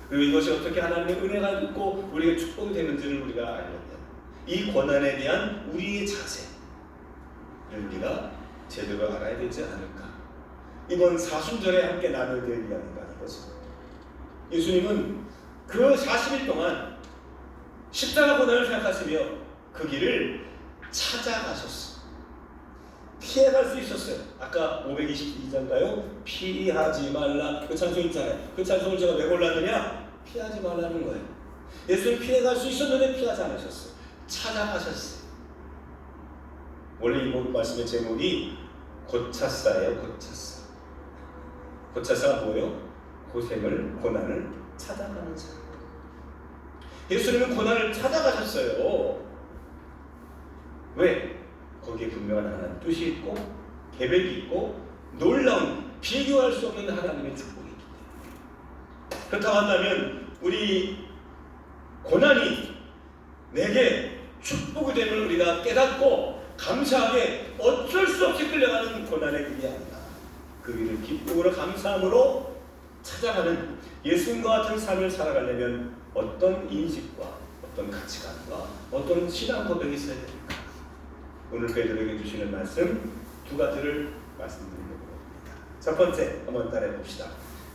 그리고 이것이 어떻게 하나님의 은혜가 있고 우리에게 축복이 되는지를 우리가 알려면 이 고난에 대한 우리의 자세를 우리가 제대로 알아야 되지 않을까. 이번 사순절에 함께 나눠야 될 이야기가 이것입니다. 예수님은 그 40일 동안 십자가 고난을 생각하시며 그 길을 찾아가셨어요. 피해갈 수 있었어요. 아까 522장가요? 피하지 말라 그 찬송 있잖아요. 그 찬송을 제가 왜 골랐느냐? 피하지 말라는 거예요. 예수님 피해갈 수 있었는데 피하지 않으셨어요. 찾아가셨어요. 원래 이 말씀의 제목이 고차사예요. 고차사. 고차사가 뭐예요? 고생을, 고난을 찾아가는 자. 예수님은 고난을 찾아가셨어요. 왜? 거기에 분명한 하나님 뜻이 있고 계획이 있고 놀라운 비교할 수 없는 하나님의 축복이 있기 때문에. 그렇다고 한다면 우리 고난이 내게 축복이 됨을 우리가 깨닫고 감사하게 어쩔 수 없이 끌려가는 고난의 길이 아니라 그 길을 기쁨으로 감사함으로 찾아가는 예수님과 같은 삶을 살아가려면 어떤 인식과 어떤 가치관과 어떤 신앙 고백이 있어야 됩니까? 오늘 베드로에게 주시는 말씀 두 가지를 말씀드리려고 합니다. 첫 번째 한번 따라해 봅시다.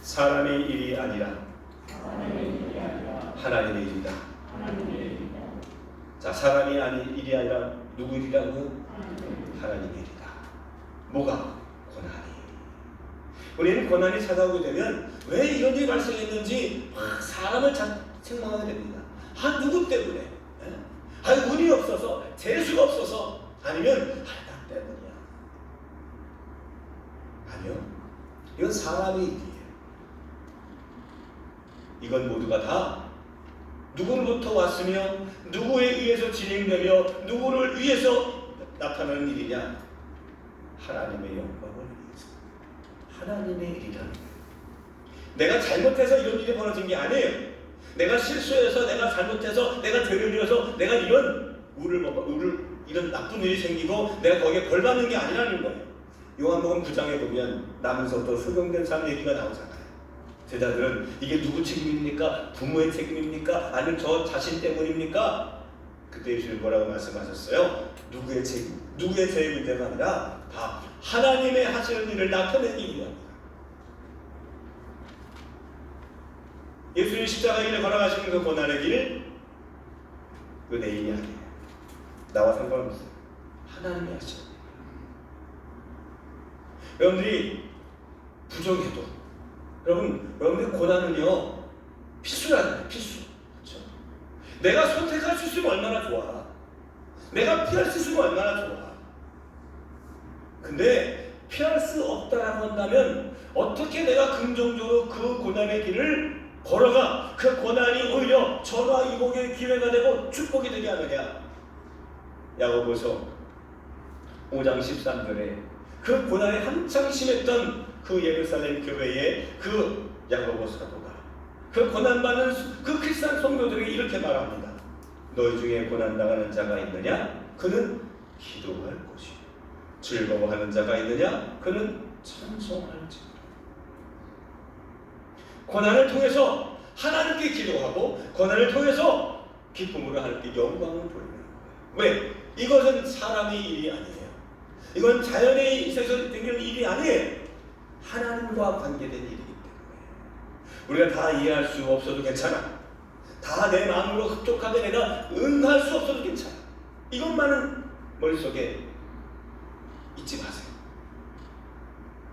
사람의 일이 아니라 하나님의 일이다. 자, 사람이 일이 아니라 누구 일이라고요? 하나님의 일이다. 뭐가? 고난이. 우리는 고난이 찾아오게 되면 왜 이런 일이 발생했는지 사람을 책망하게 됩니다. 누구 때문에? 운이 없어서, 재수가 없어서, 아니면 나 때문이야. 아니요. 이건 사람의 일이에요. 이건 모두가 다 누구로부터 왔으며 누구에 의해서 진행되며 누구를 위해서 나타나는 일이냐? 하나님의 영광을 위해서. 하나님의 일이라는 거예요. 내가 잘못해서 이런 일이 벌어진 게 아니에요. 내가 실수해서, 내가 잘못해서, 내가 죄를 지어서 내가 이런 이런 나쁜 일이 생기고 내가 거기에 벌 받는 게 아니라는 거예요. 요한복음 9장에 보면 남에서부터 소경된 사람 얘기가 나오잖아요. 제자들은 이게 누구 책임입니까? 부모의 책임입니까? 아니면 저 자신 때문입니까? 그때 예수님 뭐라고 말씀하셨어요? 누구의 책임, 누구의 죄의 문제가 아니라 다 하나님의 하시는 일을 나타내기 위함이다. 예수님 십자가 길에 걸어가시는 그 고난의 길, 그 내 일이 아니에요. 나와 상관없어요. 하나님이 하시는 일이에요. 여러분들이 부정해도 여러분들 고난은요 필수라잖아요. 필수. 그렇죠? 내가 선택할 수 있으면 얼마나 좋아. 내가 피할 수 있으면 얼마나 좋아. 근데 피할 수 없다라고 한다면 어떻게 내가 긍정적으로 그 고난의 길을 걸어가 그 고난이 오히려 전화 이복의 기회가 되고 축복이 되게 하느냐. 야고보서 5장 13절에 그 고난이 한창 심했던 그 예루살렘 교회의 그 야고보 사도가 그 고난받는 그 크리스찬 성도들에게 이렇게 말합니다. 너희 중에 고난당하는 자가 있느냐? 그는 기도할 것이요. 즐거워하는 자가 있느냐? 그는 찬송할지니라. 고난을 통해서 하나님께 기도하고 고난을 통해서 기쁨으로 하나님께 영광을 돌리는 거예요. 왜? 이것은 사람의 일이 아니에요. 이건 자연에 있어서 생기는 일이 아니에요. 하나님과 관계된 일이기 때문에 우리가 다 이해할 수 없어도 괜찮아. 다 내 마음으로 흡족하게 내가 응할 수 없어도 괜찮아. 이것만은 머릿속에 잊지 마세요.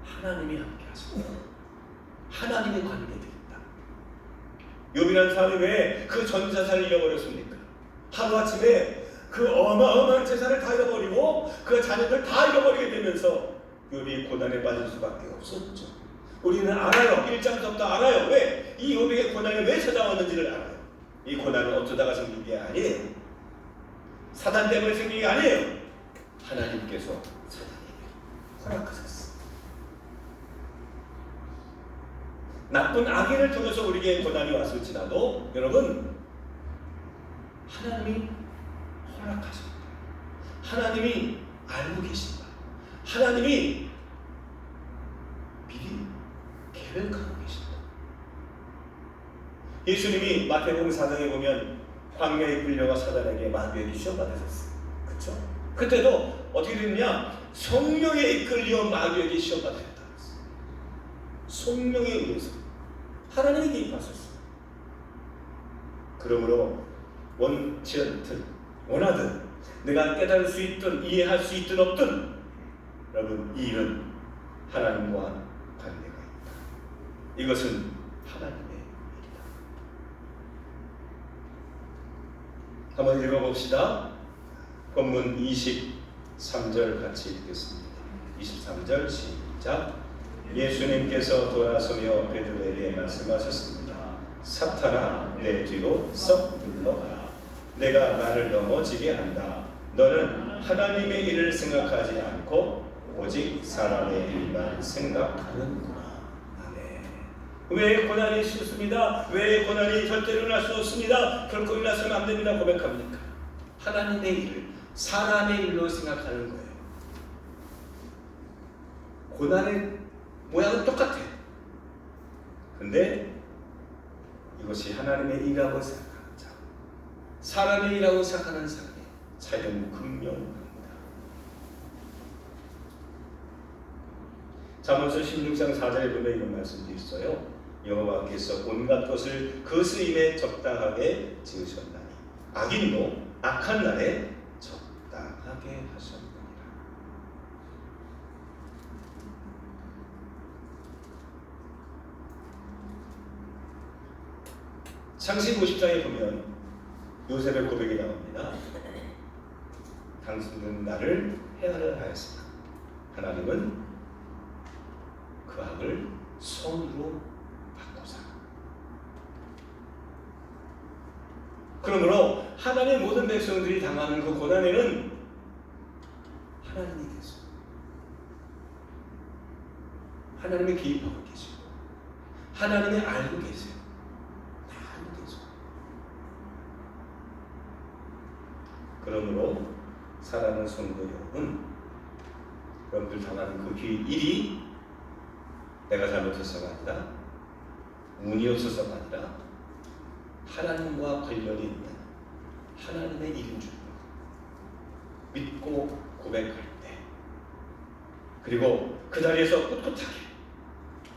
하나님이 함께 하십니다. 하나님의 관계되어 있다. 욥이라는 사람이 왜 그 전 재산을 잃어버렸습니까? 하루아침에 그 어마어마한 재산을 다 잃어버리고 그 자녀들 다 잃어버리게 되면서 욥이 고난에 빠질 수밖에 없었죠. 우리는 알아요. 1장부터 알아요. 왜? 이 욥에게 고난이 왜 찾아왔는지를 알아요. 이 고난은 어쩌다가 생긴 게 아니에요. 사단 때문에 생긴 게 아니에요. 하나님께서 사단에게 허락하셨어요. 나쁜 악인을 통해서 우리에게 고난이 왔을지라도 여러분 하나님이 허락하십니다. 하나님이 알고 계십니다. 하나님이 미리 계획하고 계십니다. 예수님이 마태복음 4장에 보면 광야에 끌려가 사단에게 마귀에게 시험받으셨어요. 그렇죠? 그때도 어떻게 됐냐? 성령에 이끌려 마귀에게 시험받으셨다. 성령에 의해서 하나님이 개입하셨어요. 그러므로 원치 않든 원하든 내가 깨달을 수 있든 이해할 수 있든 없든 여러분 이 일은 하나님과 관계가 있다. 이것은 하나님의 일이다. 한번 읽어봅시다. 본문 23절 같이 읽겠습니다. 23절 시작. 예수님께서 돌아서며 베드로에게 말씀하셨습니다. 사탄아 내 뒤로 썩 물러가라. 내가 나를 넘어지게 한다. 너는 하나님의 일을 생각하지 않고 오직 사람의 일만 생각하는구나. 아멘. 왜 고난이 있었습니다? 왜 고난이 절대로 일어날 수 없습니다? 결코 일어나서는 안 됩니다. 고백합니까? 하나님의 일을 사람의 일로 생각하는 거예요. 고난의 모양은 똑같아. 근데 이것이 하나님의 일이라고 생각하는 자, 사람의 일이라고 생각하는 사람의 차이는 분명합니다. 잠언서 16장 4절에 보면 이런 말씀도 있어요. 여호와께서 온갖 것을 그 쓰임에 적당하게 지으셨나니 악인도 악한 날에 적당하게 하셨느니라. 창세기 50장에 보면 요셉의 고백이 나옵니다. 당신은 나를 해하려 하였으나 하나님은 그 악을 선으로 바꾸사. 그러므로 하나님의 모든 백성들이 당하는 그 고난에는 하나님이 계세요. 하나님이 개입하고 계시고 하나님이 알고 계세요. 다 알고 계세요. 그러므로 사랑하는 성도 여러분, 여러분들 당하는 그 일이 내가 잘못해서가 아니라 운이 없어서가 아니라 하나님과 관련이 있는 하나님의 일인 줄 믿고 고백할 때, 그리고 그 자리에서 꿋꿋하게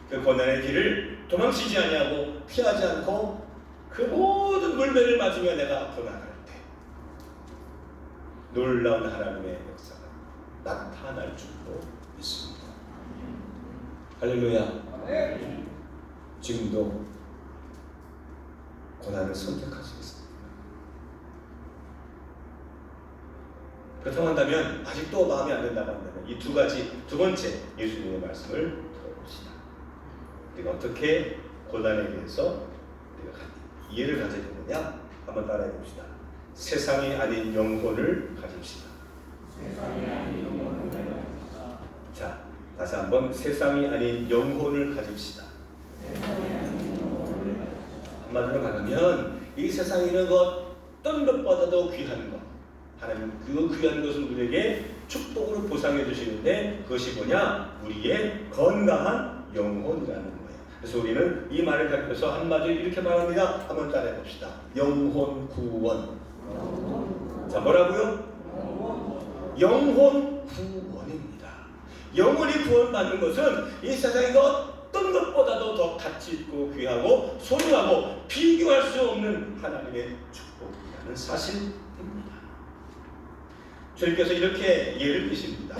그 고난의 길을 도망치지 아니하고 피하지 않고 그 모든 물매를 맞으며 내가 앞으로 나갈 때 놀라운 하나님의 역사가 나타날 줄로 믿습니다. 할렐루야. 지금도 고난을 선택하시겠습니까? 그렇다고 한다면 아직도 마음에 안 든다고 한다면 이 두 가지, 두 번째 예수님의 말씀을 들어봅시다. 우리가 어떻게 고난에 대해서 우리가 이해를 가져야 되느냐 한번 따라해 봅시다. 세상이 아닌 영혼을 가집시다. 세상이 아닌 영혼을 가집시다. 자, 다시 한번 세상이 아닌 영혼을 가집시다. 한마디로 말하면 이 세상에 있는 것 어떤 것보다도 귀한 것, 하나님 그 귀한 것을 우리에게 축복으로 보상해 주시는데 그것이 뭐냐? 우리의 건강한 영혼이라는 거예요. 그래서 우리는 이 말을 가리켜서 한마디로 이렇게 말합니다. 한번 따라해 봅시다. 영혼 구원. 자, 뭐라고요? 영혼 구원입니다. 영혼이 구원받는 것은 이 세상의 어떤 것보다도 더 가치 있고 귀하고 소중하고 비교할 수 없는 하나님의 축복이라는 사실입니다. 주님께서 이렇게 예를 드십니다.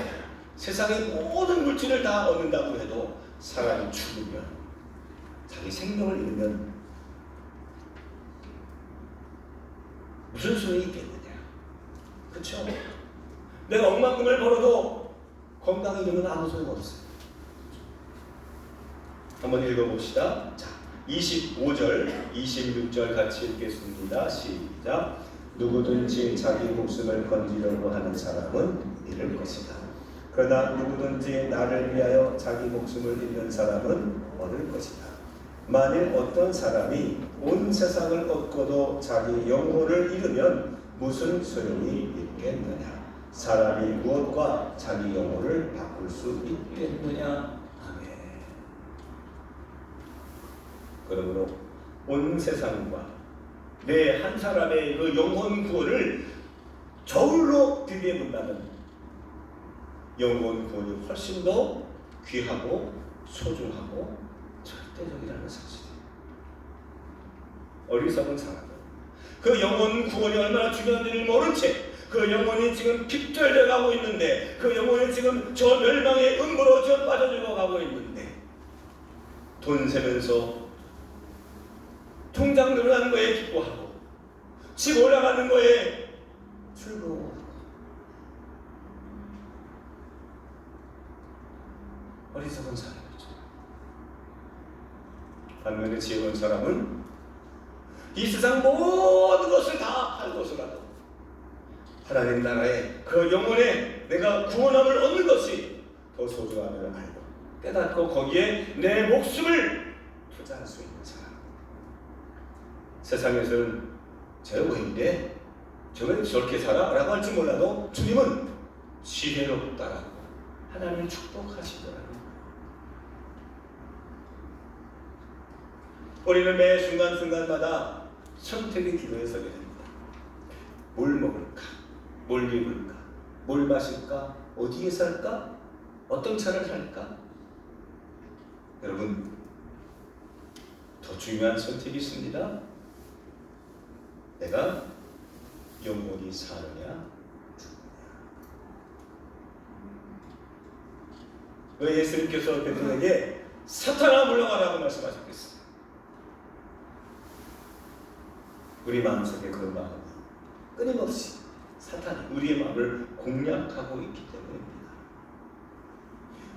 세상의 모든 물질을 다 얻는다고 해도 사람이 죽으면, 자기 생명을 잃으면 무슨 소용이 있겠느냐? 그렇죠? 내가 억만금을 벌어도 건강이 되면 아무 소용 없어요. 한번 읽어봅시다. 자, 25절, 26절 같이 읽겠습니다. 시작. 누구든지 자기 목숨을 건지려고 하는 사람은 잃을 것이다. 그러나 누구든지 나를 위하여 자기 목숨을 잃는 사람은 얻을 것이다. 만일 어떤 사람이 온 세상을 얻고도 자기 영혼을 잃으면 무슨 소용이 있겠느냐? 사람이 무엇과 자기 영혼을 바꿀 수 있겠느냐? 아멘. 그러므로 온 세상과 내 한 사람의 그 영혼 구원을 저울로 비교해본다면 영혼 구원이 훨씬 더 귀하고 소중하고 절대적이라는 사실이에요. 어리석은 사람은 그 영혼 구원이 얼마나 중요한지를 모른 채 그 영혼이 지금 핍절돼 가고 있는데, 그 영혼이 지금 저 멸망의 음부로 지금 빠져들고 가고 있는데, 돈 세면서 통장 늘어나는 거에 기뻐하고 집 올라가는 거에 즐거워하고, 어리석은 사람이죠. 반면에 지혜로운 사람은 이 세상 모든 것을 다 팔고서라도 하나님 나라에 그 영혼에 내가 구원함을 얻는 것이 더 소중함을 알고 깨닫고 거기에 내 목숨을 투자할 수 있는 사람. 세상에서는 쟤왜 이래? 저왜 저렇게 살아? 라고 할지 몰라도 주님은 지혜롭다라고 하나님을 축복하시더라고요. 우리는 매 순간순간마다 선택의 기로에 서게 됩니다. 뭘 먹을까? 뭘 입을까? 뭘 마실까? 어디에 살까? 어떤 차를 살까? 여러분, 더 중요한 선택이 있습니다. 내가 영원히 사느냐 죽느냐. 왜 예수님께서 베드로에게 사탄아 물러가라고 말씀하셨겠어요? 우리 마음속에 그런 마음이 끊임없이 사탄이 우리의 마음을 공략하고 있기 때문입니다.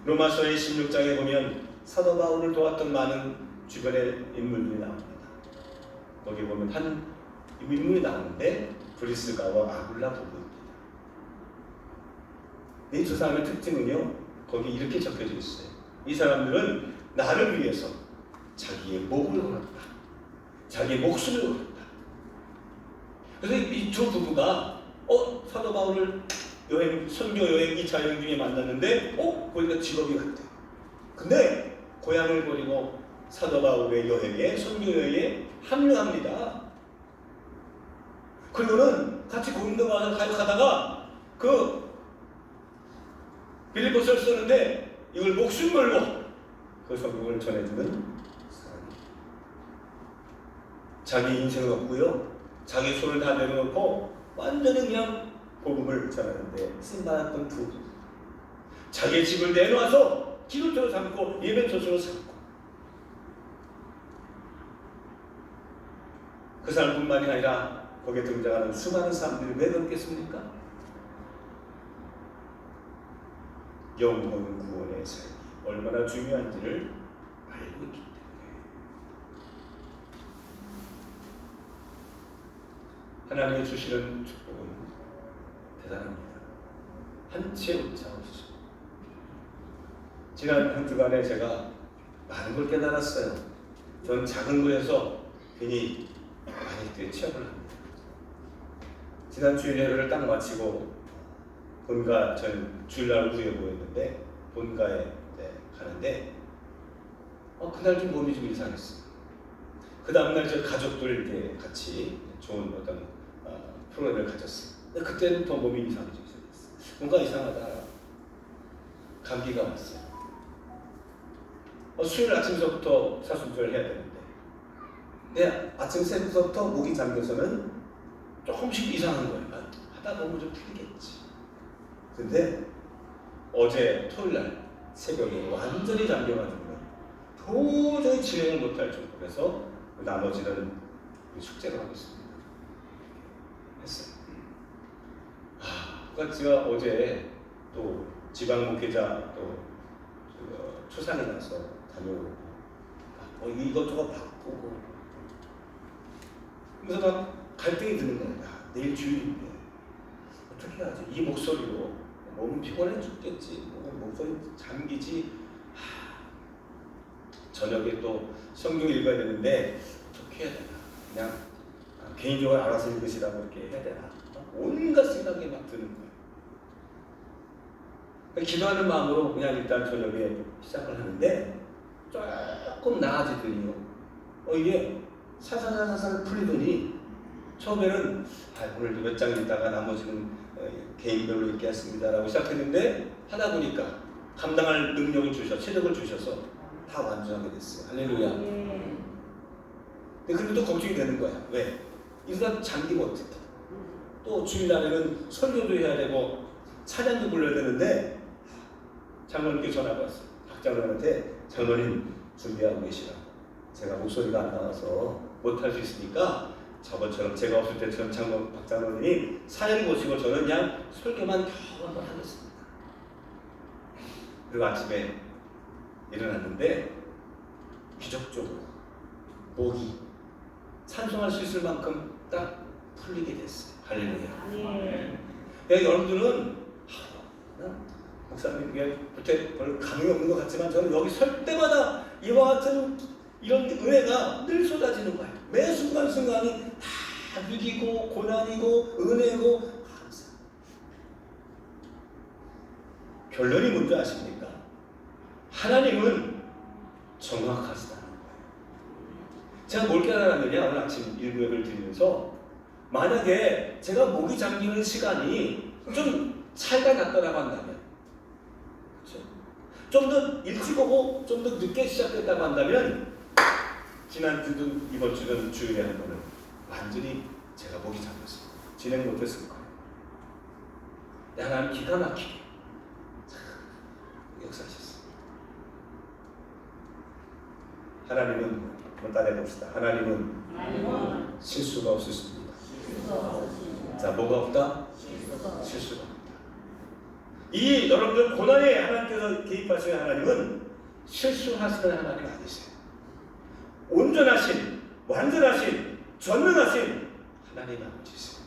로마서의 16장에 보면 사도 바울을 도왔던 많은 주변의 인물들이 나옵니다. 거기 보면 한 인물이 나오는데 브리스가와 아굴라 부부입니다. 이 두 사람의 특징은요, 거기 이렇게 적혀져 있어요. 이 사람들은 나를 위해서 자기의 목을 걸었다, 자기의 목숨을 걸었다. 그래서 이 두 부부가 사도 바울을 선교 여행 2차 여행 중에 만났는데 거기가 직업이 같대요. 근데 고향을 버리고 사도 바울의 여행에, 선교 여행에 합류합니다. 그리고는 같이 고린도 가서 가다가 그 빌립보서를 쓰는데 이걸 목숨 걸고 그 성경을 전해주는 사람이, 자기 인생을 얻고요, 자기 손을 다 내려놓고 완전히 그냥 복음을 전하는데 쓰임받았던 두 분, 자기의 집을 내놓아서 기도처로 삼고 예배처로 삼고, 그 사람뿐만이 아니라 거기에 등장하는 수많은 사람들이 왜 그렇겠습니까? 영혼 구원의 삶이 얼마나 중요한지를 알고 있기 때문에. 하나님이 주시는 축복은 대단합니다. 한 채 오차 없이. 지난 한 주간에 제가 많은 걸 깨달았어요. 전 작은 거에서 괜히 많이 취업을 합니다. 지난 주일예배를 딱 마치고 본가, 전 주일날 오후에 모였는데 본가에 가는데 그날 좀 몸이 좀 이상했어요. 그 다음날 저 가족들 이렇게 같이 좋은 어떤 프로그램을 가졌어요. 근데 그때부터 몸이 이상해지기 시작했어요. 뭔가 이상하다. 감기가 왔어요. 수요일 아침서부터 사순절 해야 되는데, 근데 아침 새벽부터 목이 잠겨서는 조금씩 이상한 거예요. 하다 보면 좀 풀리겠지. 근데 어제 토요일날 새벽에 완전히 잠겨가지고 도저히 진행을 못할 정도로 해서 나머지는 숙제를 하고 있습니다. 했어요. 그러니까 제가 어제 또 지방 목회자 또 초상에 가서 다녀오고 이것저것 바꾸고, 그래서 막 갈등이 드는 거예요. 내일 주일인데 어떻게 하지? 이 목소리로 몸은 피곤해 죽겠지, 목소리 잠기지. 저녁에 또 성경 읽어야 되는데 어떻게 해야 되나, 그냥 개인적으로 알아서 읽으시라고 이렇게 해야 되나, 온갖 생각이 막 드는 거예요. 기도하는 마음으로 그냥 일단 저녁에 시작을 하는데 조금 나아지더니요, 이게 사사사사살 풀리더니 처음에는 오늘도 몇 장 있다가 나머지는 개인별로 읽겠습니다라고 시작했는데 하다 보니까 감당할 능력을 주셔서 체력을 주셔서 다 완주하게 됐어요. 할렐루야. 근데 그래도 걱정이 되는 거야. 왜? 이러다 잠기면 어떡해? 또 주일날에는 설교도 해야 되고 찬양도 불러야 되는데 장로님께 전화가 왔어요. 박 장로님한테 장로님 준비하고 계시라. 제가 목소리가 안 나와서 못할 수 있으니까 저번처럼 제가 없을 때처럼 박 장로님이 사연 보시고 저는 그냥 설교만 겨우 한번 하겠습니다. 그리고 아침에 일어났는데 기적적으로 목이 찬송할 수 있을 만큼 딱 풀리게 됐어요. 할렐루야. 여러분들은 목사님 그때 별 감흥이 없는 것 같지만 저는 여기 설 때마다 이와 같은 이런 은혜가 늘 쏟아지는 거예요. 매 순간순간이 다 위기고 고난이고 은혜고 감사. 결론이 뭔지 아십니까? 하나님은 정확하시다는 거예요. 제가 뭘 깨달았느냐, 오늘 아침 일구역을 드리면서 만약에 제가 목이 잠기는 시간이 좀 차이가 났다고 한다면, 그렇죠? 좀 더 일찍 오고 좀 더 늦게 시작됐다고 한다면 지난 주든 이번 주든 주일에 한 번은 완전히 제가 목이 잠겼어요. 진행 못했을 거예요. 하나님 기가 막히게 역사하셨어요. 하나님은 한번 따라해봅시다. 하나님은 실수가 없으십니다. 자, 뭐가 없다? 실수가 없다. 이 여러분들 고난에 하나님께서 개입하시는 하나님은 실수하시는 하나님 아니세요. 온전하신, 완전하신, 전능하신 하나님 아버지세요.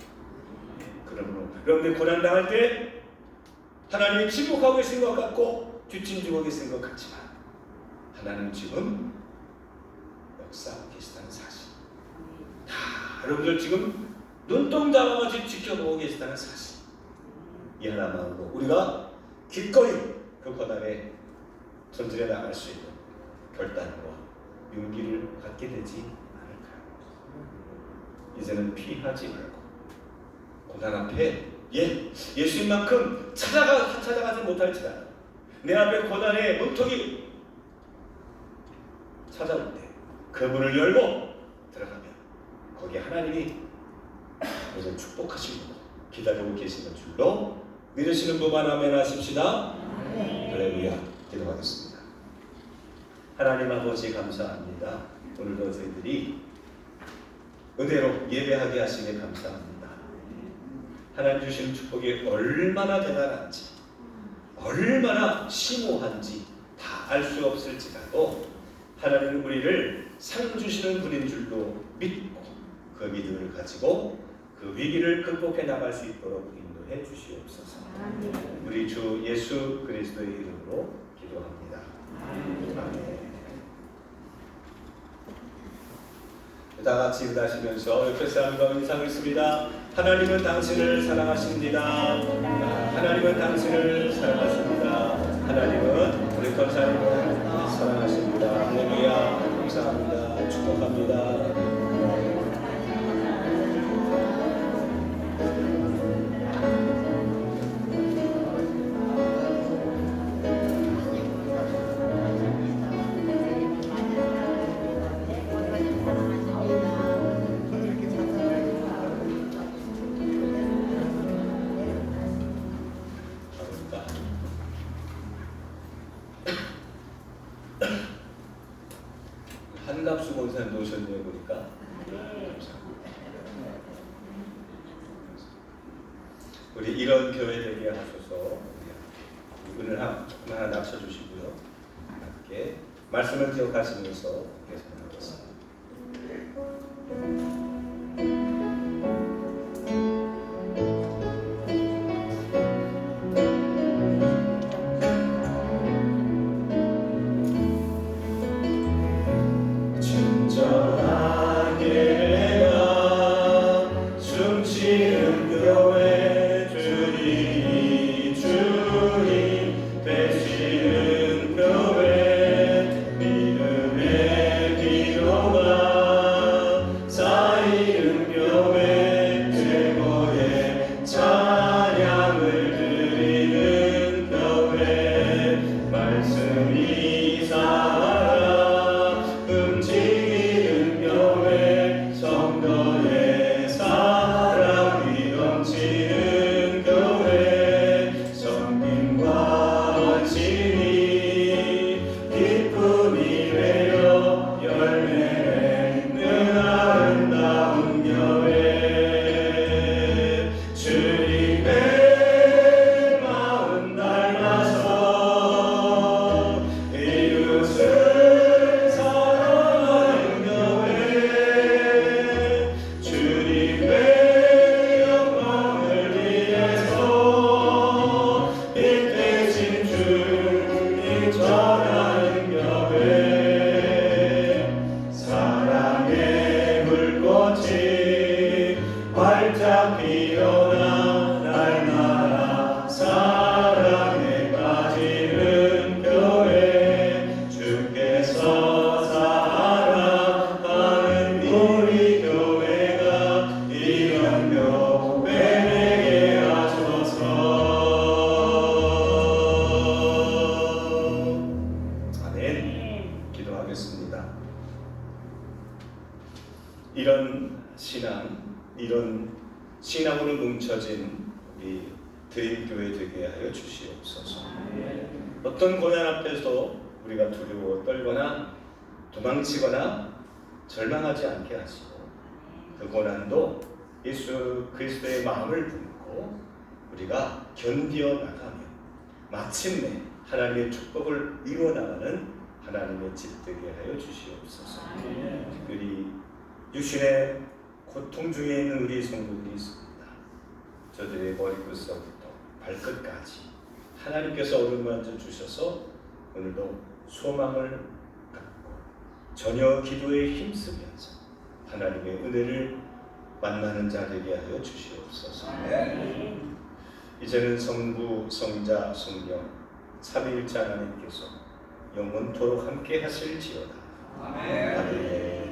그러므로 여러분들 고난 당할 때 하나님이 침묵하고 계신 것 같고 뒷짐지고 계신 것 같지만 하나님 지금 역사하고 계시다는 사실, 다 여러분들 지금 눈동자같이 지켜보고 계시다는 사실, 이 하나만으로 우리가 기꺼이 그 고난에 전진해 나갈 수 있는 결단과 용기를 갖게 되지 않을까요? 이제는 피하지 말고 고난 앞에 예수님만큼 찾아가지 못할지라도 내 앞에 고난의 문턱이 찾아올 때 그 문을 열고 들어가면 거기에 하나님이 우리를 축복하시고 기다리고 계시는 줄로 믿으시는 분만 아멘 하십시다. 할렐루야. 기도하겠습니다. 하나님 아버지 감사합니다. 오늘도 저희들이 은혜로 예배하게 하시니 감사합니다. 하나님 주신 축복이 얼마나 대단한지, 얼마나 심오한지 다 알 수 없을지라도 하나님은 우리를 상 주시는 분인 줄로 믿고 그 믿음을 가지고 그 위기를 극복해 나갈 수 있도록 인도해 주시옵소서. 우리 주 예수 그리스도의 이름으로 기도합니다. 아멘. 다 같이 인사하시면서 옆에 사람과 인사하겠습니다. 하나님은 당신을 사랑하십니다. 하나님은 당신을 사랑하십니다. 하나님은 우리 권사님을 사랑하십니다. 할렐루야. 감사합니다. 축복합니다. 한갑수 권사님 놓으셨네요 보니까. 우리 이런 교회 되게 하셔서 은을 하나 낮춰주시고요. 함께 말씀을 기억하시면서 함께 선언하겠습니다. 믿음의 기도가 나른히 살아 움직이는 교회 성도의 사랑이 넘치는 교회 성김과 원심이 기쁨이 되어 열매 맺는 아름다운 교회 주님의 마음 닮아서 이웃을 사랑하는 교회 주님의 영광을 위해서 이 대신 주님 전하는 교회 사랑의 불꽃이 활짝 피어나 날마다 사랑에 빠지는 교회 주께서 사랑하는 우리 교회가 이런 교회 되게 하소서. 아멘. 기도하겠습니다. 이런 신앙, 이런 신앙으로 뭉쳐진 우리 드림교회 되게 하여 주시옵소서. 어떤 고난 앞에서 우리가 두려워 떨거나 도망치거나 절망하지 않게 하시고 그 고난도 예수 그리스도의 마음을 품고 우리가 견디어 나가며 마침내 하나님의 축복을 이루어 나가는 하나님의 집 되게 하여 주시옵소서. 특별히 육신의 고통 중에 있는 우리 성도들이 있습니다. 저들의 머리끝서부터 발끝까지 하나님께서 어루만져 주셔서 오늘도 소망을 갖고 전혀 기도에 힘쓰면서 하나님의 은혜를 만나는 자 되게 하여 주시옵소서. 이제는 성부, 성자, 성령 삼위일체 하나님께서 영원토록 함께 하실지어다. 아멘.